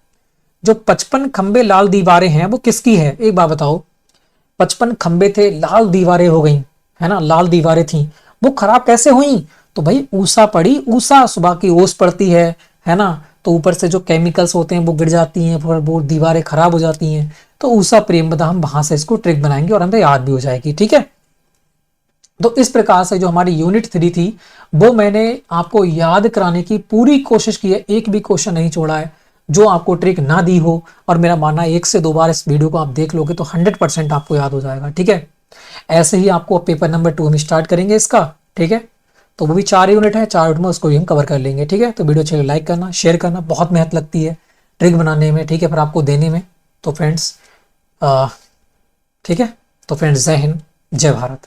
जो 55 खंबे लाल दीवारें हैं वो किसकी है, एक बात बताओ। 55 खंबे थे, लाल दीवारें हो गई, है ना, लाल दीवारें थी, वो खराब कैसे हुई? तो भाई ऊषा पड़ी, ऊषा, सुबह की ओस पड़ती है ना, तो ऊपर से जो केमिकल्स होते हैं वो गिर जाती हैं, फिर वो दीवारें खराब हो जाती हैं। तो ऊषा प्रेमवदा, हम वहां से इसको ट्रिक बनाएंगे और हमें याद भी हो जाएगी, ठीक है। तो इस प्रकार से जो हमारी यूनिट 3 थी वो मैंने आपको याद कराने की पूरी कोशिश की है, एक भी क्वेश्चन नहीं छोड़ा है जो आपको ट्रिक ना दी हो। और मेरा मानना है 1 से 2 बार इस वीडियो को आप देख लोगे तो 100% आपको याद हो जाएगा, ठीक है। ऐसे ही आपको पेपर नंबर 2 हम स्टार्ट करेंगे इसका, ठीक है। तो वो भी 4 यूनिट है, 4 यूनिट में उसको भी हम कवर कर लेंगे, ठीक है। तो वीडियो अच्छे लाइक करना, शेयर करना, बहुत मेहनत लगती है ट्रिक बनाने में, ठीक है, फिर आपको देने में। तो फ्रेंड्स, ठीक है, तो फ्रेंड्स, जय हिंद, जय भारत।